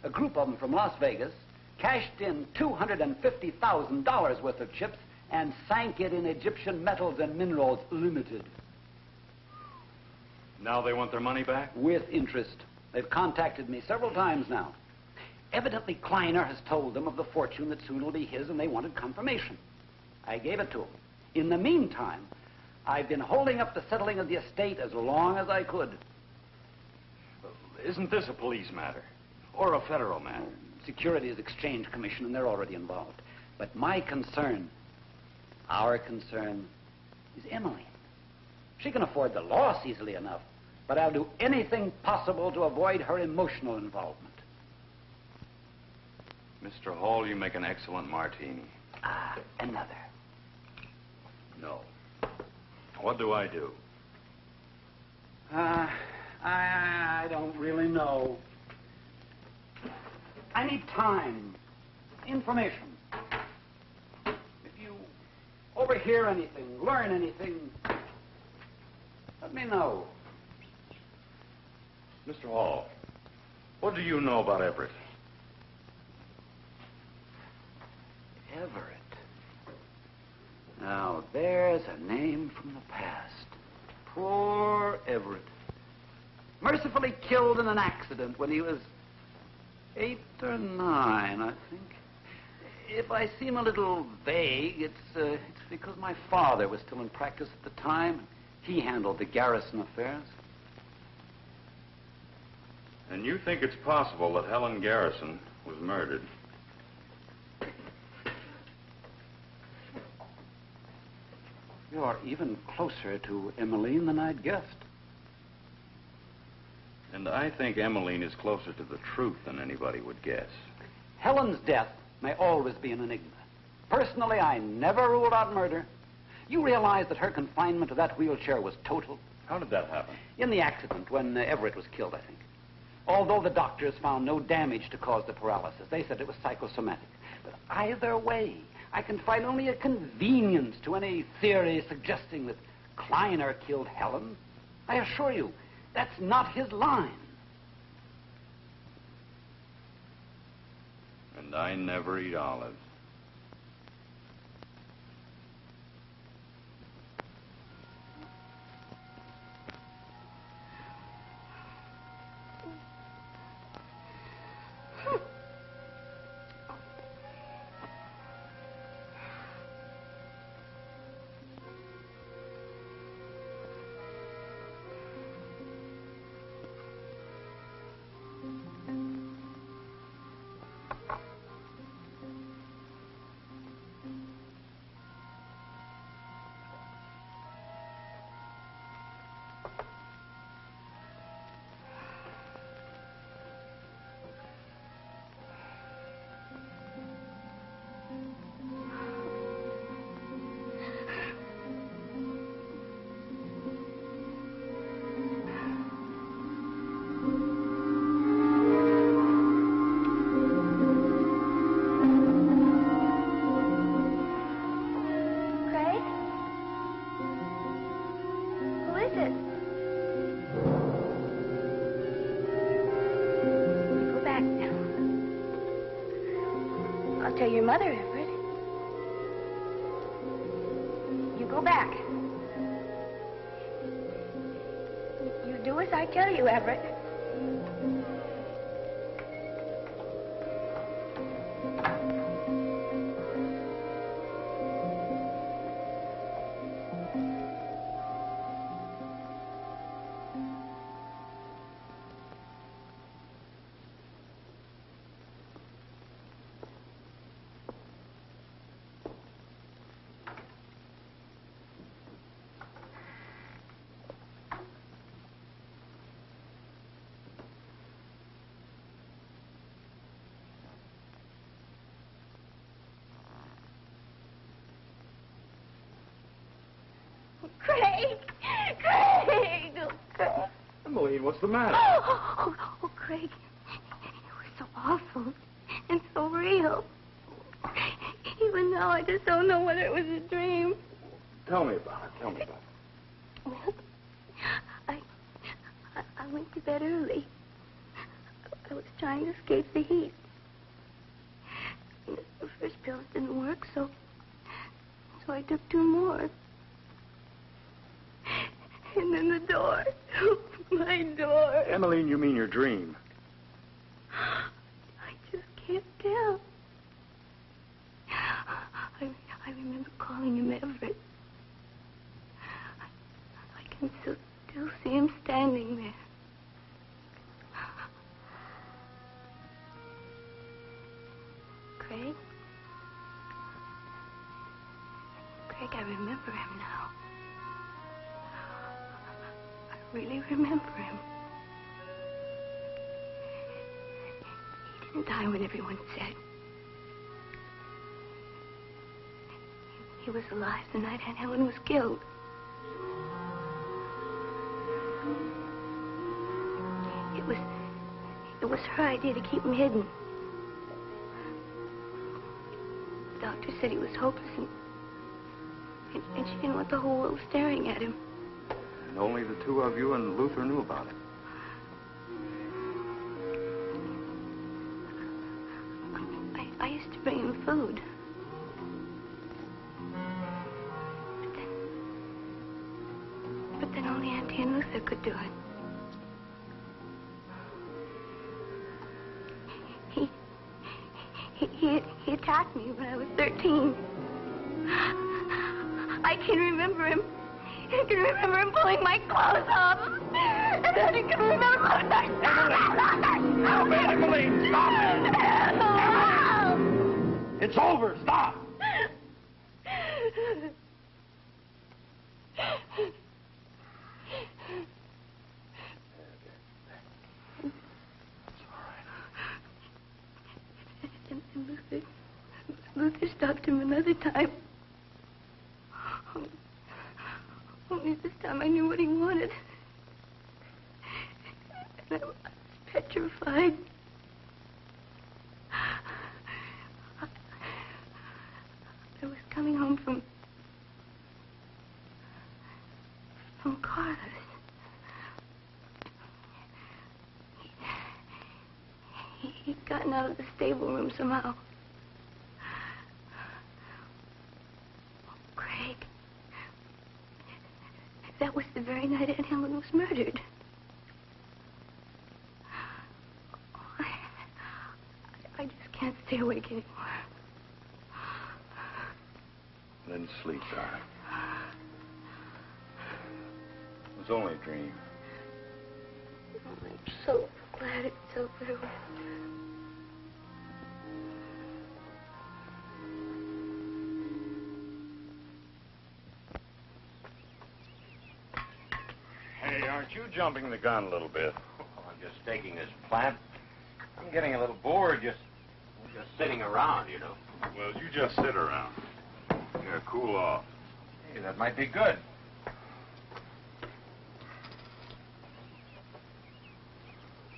A group of them from Las Vegas cashed in $250,000 worth of chips and sank it in Egyptian Metals and Minerals Limited. Now they want their money back? With interest. They've contacted me several times now. Evidently, Kleiner has told them of the fortune that soon will be his, and they wanted confirmation. I gave it to them. In the meantime, I've been holding up the settling of the estate as long as I could. Isn't this a police matter? Or a federal matter? Securities Exchange Commission, and they're already involved. But my concern, our concern, is Emily. She can afford the loss easily enough, but I'll do anything possible to avoid her emotional involvement. Mr. Hall, you make an excellent martini. Ah, another. No. What do I do? I don't really know. I need time, information. If you overhear anything, learn anything, let me know. Mr. Hall, what do you know about Everett? Everett. Now, there's a name from the past. Poor Everett. Mercifully killed in an accident when he was 8 or 9, I think. If I seem a little vague, it's because my father was still in practice at the time. He handled the garrison affairs. And you think it's possible that Helen Garrison was murdered? You're even closer to Emmeline than I'd guessed. And I think Emmeline is closer to the truth than anybody would guess. Helen's death may always be an enigma. Personally, I never ruled out murder. You realize that her confinement to that wheelchair was total? How did that happen? In the accident, when Everett was killed, I think. Although the doctors found no damage to cause the paralysis, they said it was psychosomatic. But either way, I can find only a convenience to any theory suggesting that Kleiner killed Helen. I assure you, that's not his line. And I never eat olives. it? Go back now. I'll tell your mother, Everett. You go back. You do as I tell you, Everett. Craig! Craig! Oh, Craig. Emmeline, what's the matter? Oh, Craig. It was so awful and so real. Even now, I just don't know whether it was a dream. Tell me about it. Tell me about it. Well, I went to bed early. I was trying to escape the heat. The first pills didn't work, so I took 2 more. And then the door. My door. Emmeline, you mean your dream. I just can't tell. I remember calling him Everett. I can still see him standing there. Craig? Craig, I remember him now. I really remember him. He didn't die when everyone said. He was alive the night Aunt Helen was killed. It was her idea to keep him hidden. The doctor said he was hopeless, and she didn't want the whole world staring at him. And only the 2 of you and Luther knew about it. I used to bring him food. But then only Auntie and Luther could do it. He attacked me when I was 13. I can remember him. I can remember him pulling my clothes off. And then I can remember... Emmeline, stop it! It's over. Stop! And Luther stopped him another time. Only this time I knew what he wanted. And I was petrified. I was coming home from Carlos. He'd gotten out of the stable room somehow. Craig, that was the very night Aunt Helen was murdered. I just can't stay awake anymore. Then sleep, darling. It was only a dream. I'm so glad it's over. Hey, aren't you jumping the gun a little bit? I'm just taking this plant. I'm getting a little bored just sitting around, you know. Well, you just sit around. Yeah, cool off. Hey, that might be good.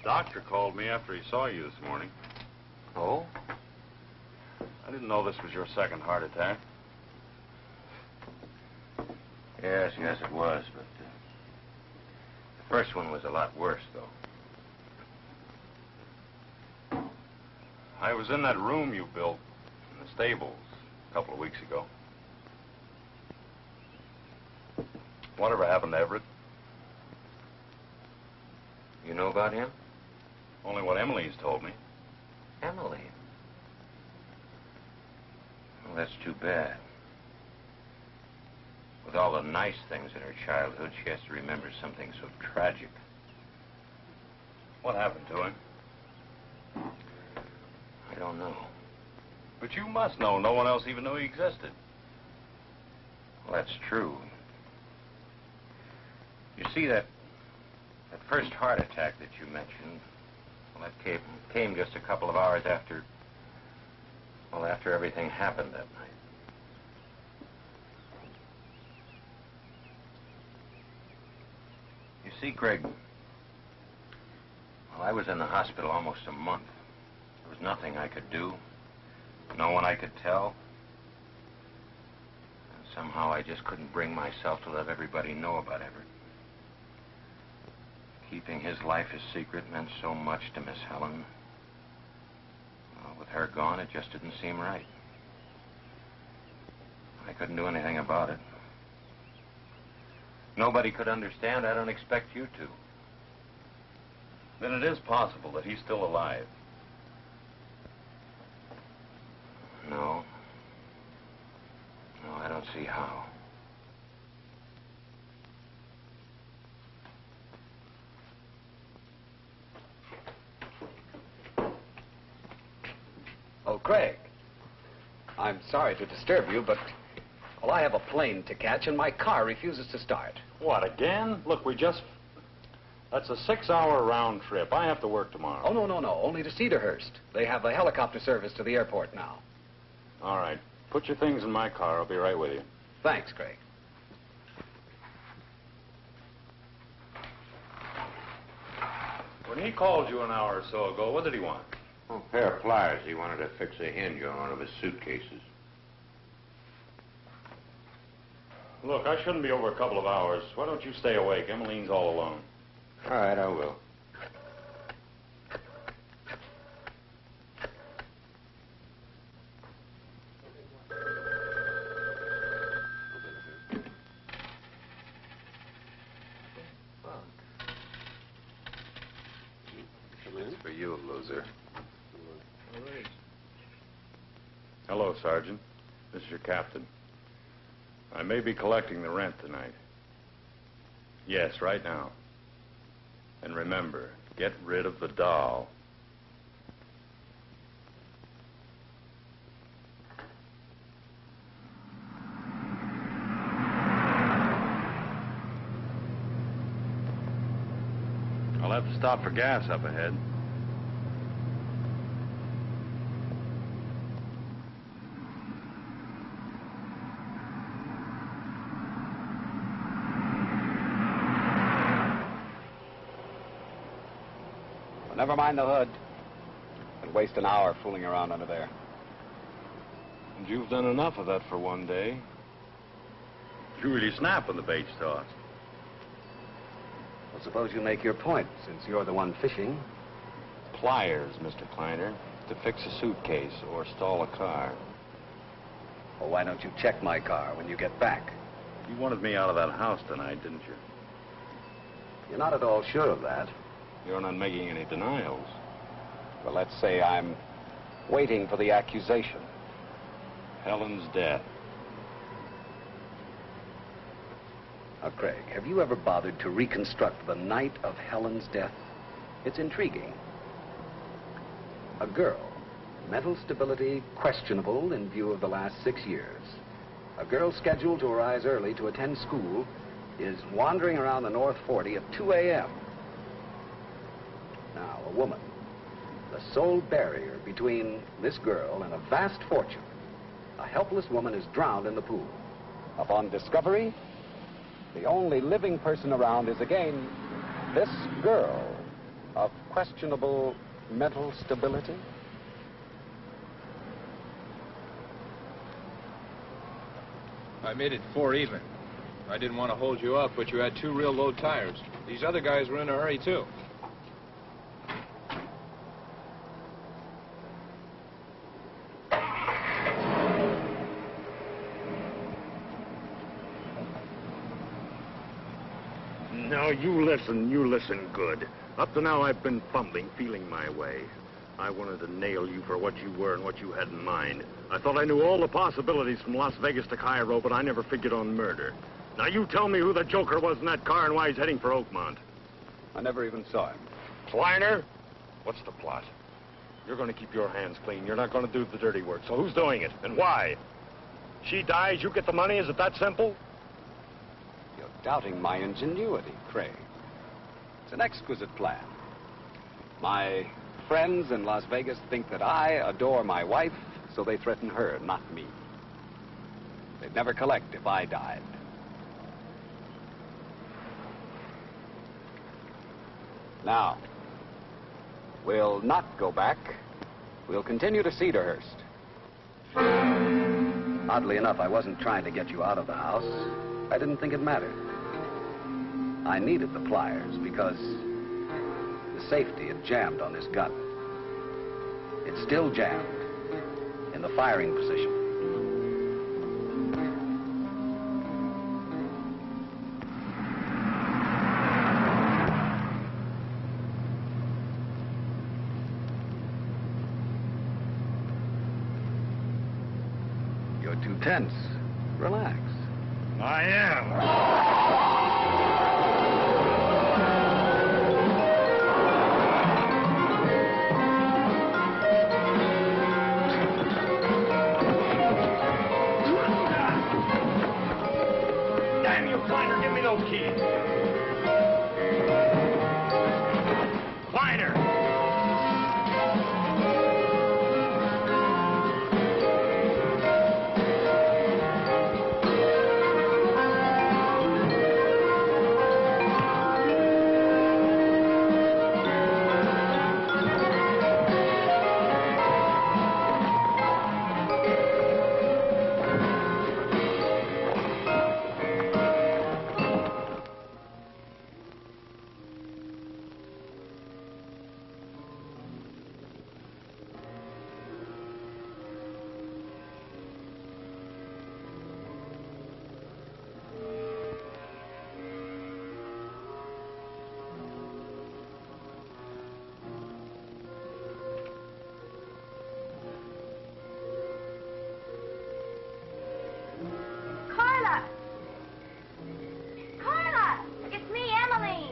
Doctor called me after he saw you this morning. Oh? I didn't know this was your second heart attack. Yes, it was, but First one was a lot worse, though. I was in that room you built in the stables a couple of weeks ago. Whatever happened to Everett? You know about him? Only what Emily's told me. Emily? Well, that's too bad. With all the nice things in her childhood, she has to remember something so tragic. What happened to him? I don't know. But you must know. No one else even knew he existed. Well, that's true. You see, that first heart attack that you mentioned, well, that came just a couple of hours after everything happened that night. You see, Greg, well, I was in the hospital almost a month. There was nothing I could do, no one I could tell. And somehow I just couldn't bring myself to let everybody know about Everett. Keeping his life a secret meant so much to Miss Helen. Well, with her gone, it just didn't seem right. I couldn't do anything about it. Nobody could understand. I don't expect you to. Then it is possible that he's still alive. No. No, I don't see how. Oh, Craig. I'm sorry to disturb you, but, well, I have a plane to catch and my car refuses to start. What, again? Look, that's a 6-hour round trip. I have to work tomorrow. Oh, no. Only to Cedarhurst. They have a helicopter service to the airport now. All right. Put your things in my car. I'll be right with you. Thanks, Craig. When he called you an hour or so ago, what did he want? Oh, a pair of pliers. He wanted to fix a hinge on one of his suitcases. Look, I shouldn't be over a couple of hours. Why don't you stay awake? Emmeline's all alone. All right, I will. It's for you, loser. Hello, Sergeant. This is your captain. I may be collecting the rent tonight. Yes, right now. And remember, get rid of the doll. I'll have to stop for gas up ahead. Never mind the hood. And waste an hour fooling around under there. And you've done enough of that for one day. You really snap when the bait's tossed. Well, suppose you make your point, since you're the one fishing. Pliers, Mr. Kleiner, to fix a suitcase or stall a car. Well, why don't you check my car when you get back? You wanted me out of that house tonight, didn't you? You're not at all sure of that. You're not making any denials. Well, let's say I'm waiting for the accusation. Helen's death. Now, Craig, have you ever bothered to reconstruct the night of Helen's death? It's intriguing. A girl, mental stability questionable in view of the last 6 years. A girl scheduled to arise early to attend school is wandering around the North 40 at 2 a.m. Now, a woman, the sole barrier between this girl and a vast fortune. A helpless woman is drowned in the pool. Upon discovery, the only living person around is again this girl of questionable mental stability. I made it 4 even. I didn't want to hold you up, but you had 2 real low tires. These other guys were in a hurry, too. Now, you listen good. Up to now, I've been fumbling, feeling my way. I wanted to nail you for what you were and what you had in mind. I thought I knew all the possibilities from Las Vegas to Cairo, but I never figured on murder. Now, you tell me who the joker was in that car and why he's heading for Oakmont. I never even saw him. Kleiner? What's the plot? You're going to keep your hands clean. You're not going to do the dirty work. So who's doing it, and why? She dies, you get the money? Is it that simple? You're doubting my ingenuity, Craig. It's an exquisite plan. My friends in Las Vegas think that I adore my wife, so they threaten her, not me. They'd never collect if I died. Now, we'll not go back. We'll continue to Cedarhurst. Oddly enough, I wasn't trying to get you out of the house. I didn't think it mattered. I needed the pliers because the safety had jammed on this gun. It's still jammed in the firing position. You're too tense. Relax. I am. Damn you, Kleiner, give me those keys. Kleiner! Carla! Carla! It's me, Emily.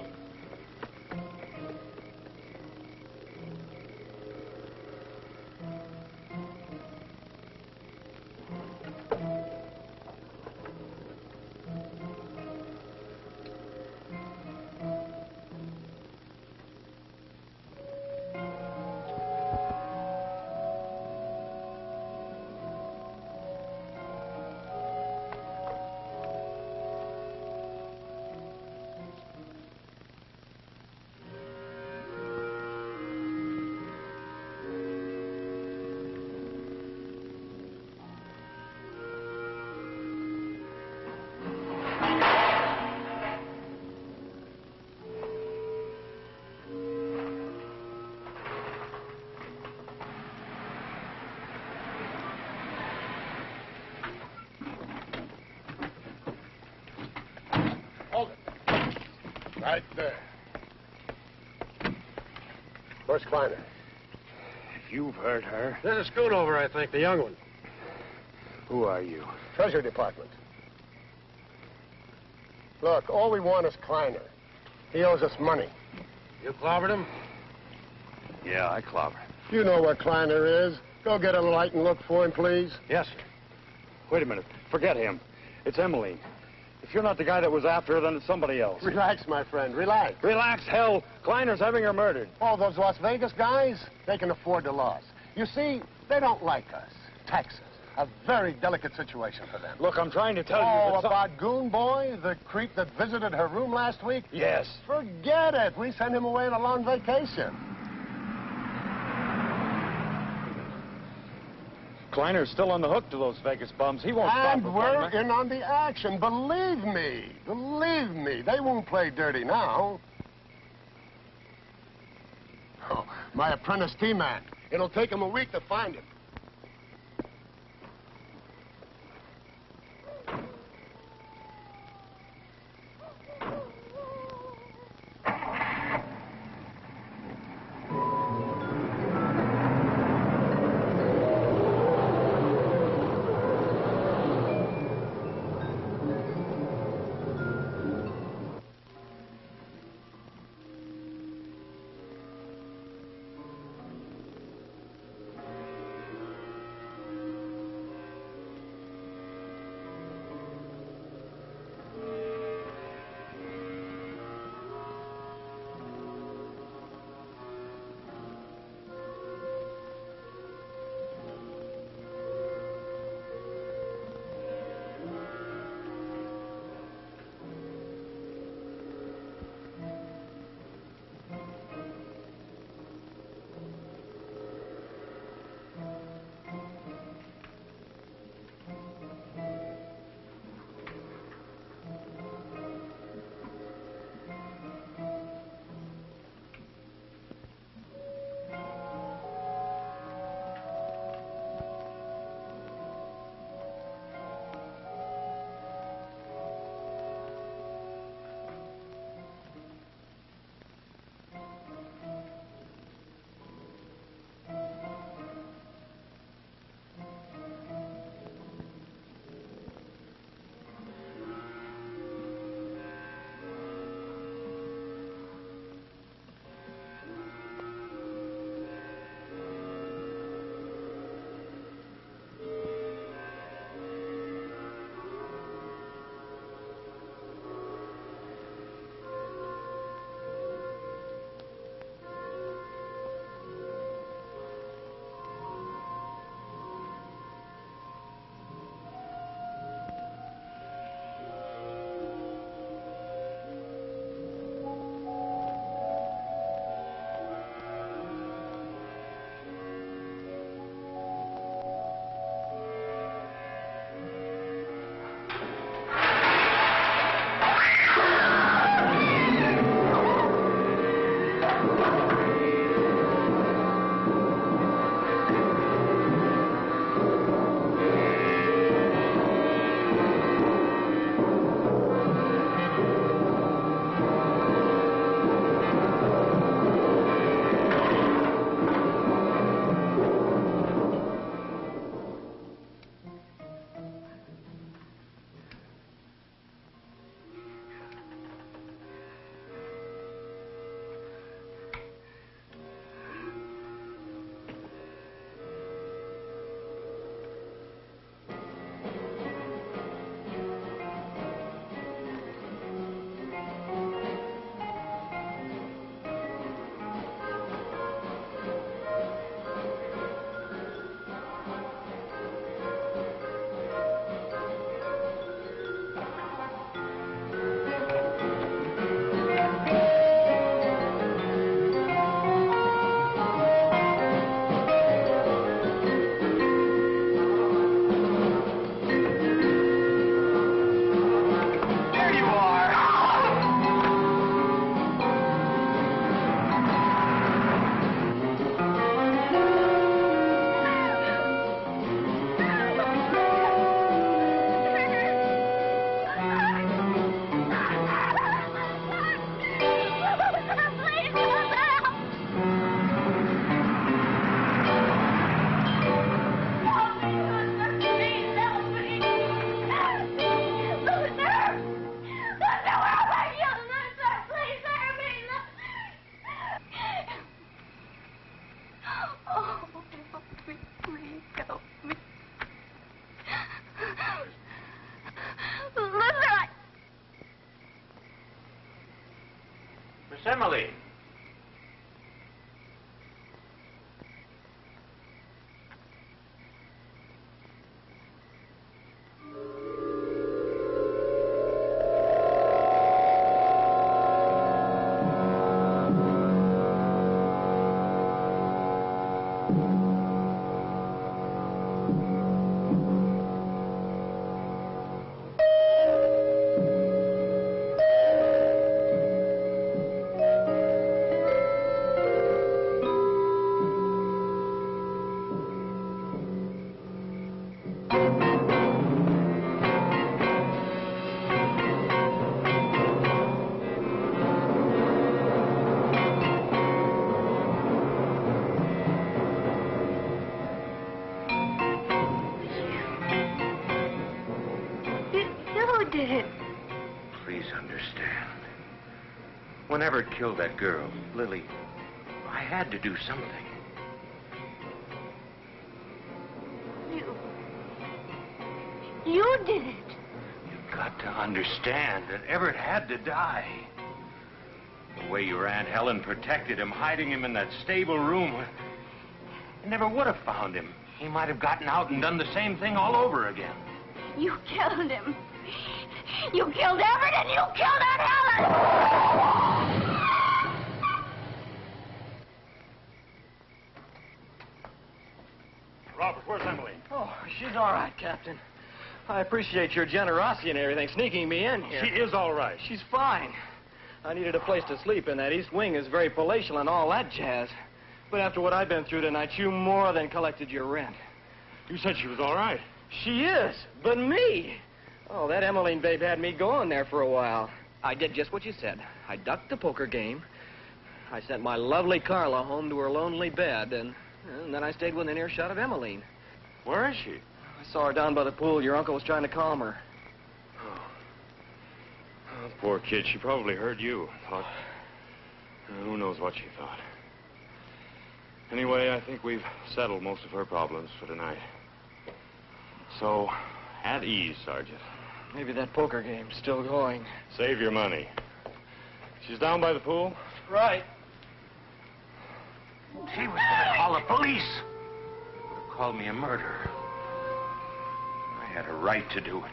Right there. Where's Kleiner? You've heard her. There's a Schoonover, I think, the young one. Who are you? Treasury Department. Look, all we want is Kleiner. He owes us money. You clobbered him? Yeah, I clobbered. You know where Kleiner is. Go get a light and look for him, please. Yes, sir. Wait a minute. Forget him. It's Emmeline. If you're not the guy that was after her, then it's somebody else. Relax, my friend. Relax. Relax, hell. Kleiner's having her murdered. Oh, those Las Vegas guys, they can afford the loss. You see, they don't like us. Texas. A very delicate situation for them. Look, I'm trying to tell you Oh, that about Goon Boy, the creep that visited her room last week? Yes. Forget it. We sent him away on a long vacation. Kleiner's still on the hook to those Vegas bums. He won't stop. And we're in on the action. Believe me. Believe me. They won't play dirty now. Oh, my apprentice T-Man. It'll take him a week to find him. Miss Emily. understand. When Everett killed that girl, Lily, I had to do something. You did it. You've got to understand that Everett had to die. The way your Aunt Helen protected him, hiding him in that stable room, I never would have found him. He might have gotten out and done the same thing all over again. You killed him. You killed Everett and you killed Aunt Helen! Robert, where's Emily? Oh, she's all right, Captain. I appreciate your generosity and everything, sneaking me in here. She is all right. She's fine. I needed a place to sleep, and that east wing is very palatial and all that jazz. But after what I've been through tonight, you more than collected your rent. You said she was all right. She is, but me. Oh, that Emmeline babe had me going there for a while. I did just what you said. I ducked the poker game. I sent my lovely Carla home to her lonely bed, and then I stayed within earshot of Emmeline. Where is she? I saw her down by the pool. Your uncle was trying to calm her. Oh, poor kid. She probably heard you. Thought... who knows what she thought. Anyway, I think we've settled most of her problems for tonight. So, at ease, Sergeant. Maybe that poker game's still going. Save your money. She's down by the pool? Right. She was going to call the police. Would have called me a murderer. I had a right to do it.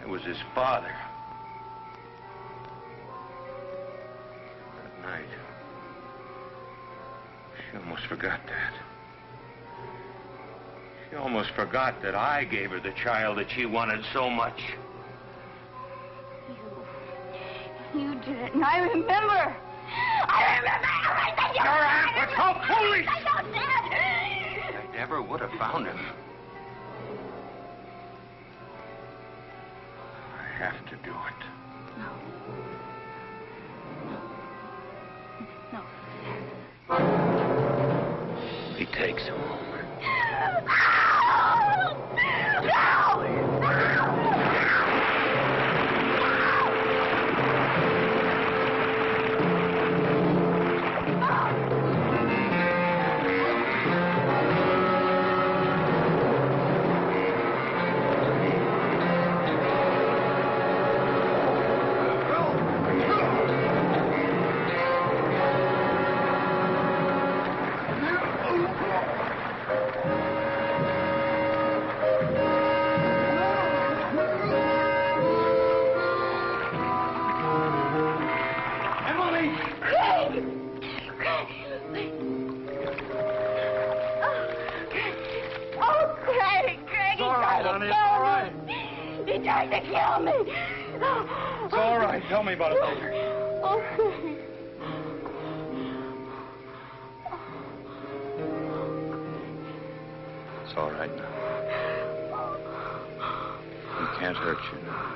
I was his father. That night, she almost forgot that. She almost forgot that I gave her the child that she wanted so much. You did it, and I remember. I remember everything you Your aunt would call police! I don't did it. I never would have found him. I have to do it. No. He takes him home. He tried to kill me. It's all right. Tell me about it later. Okay. It's all right now. He can't hurt you now.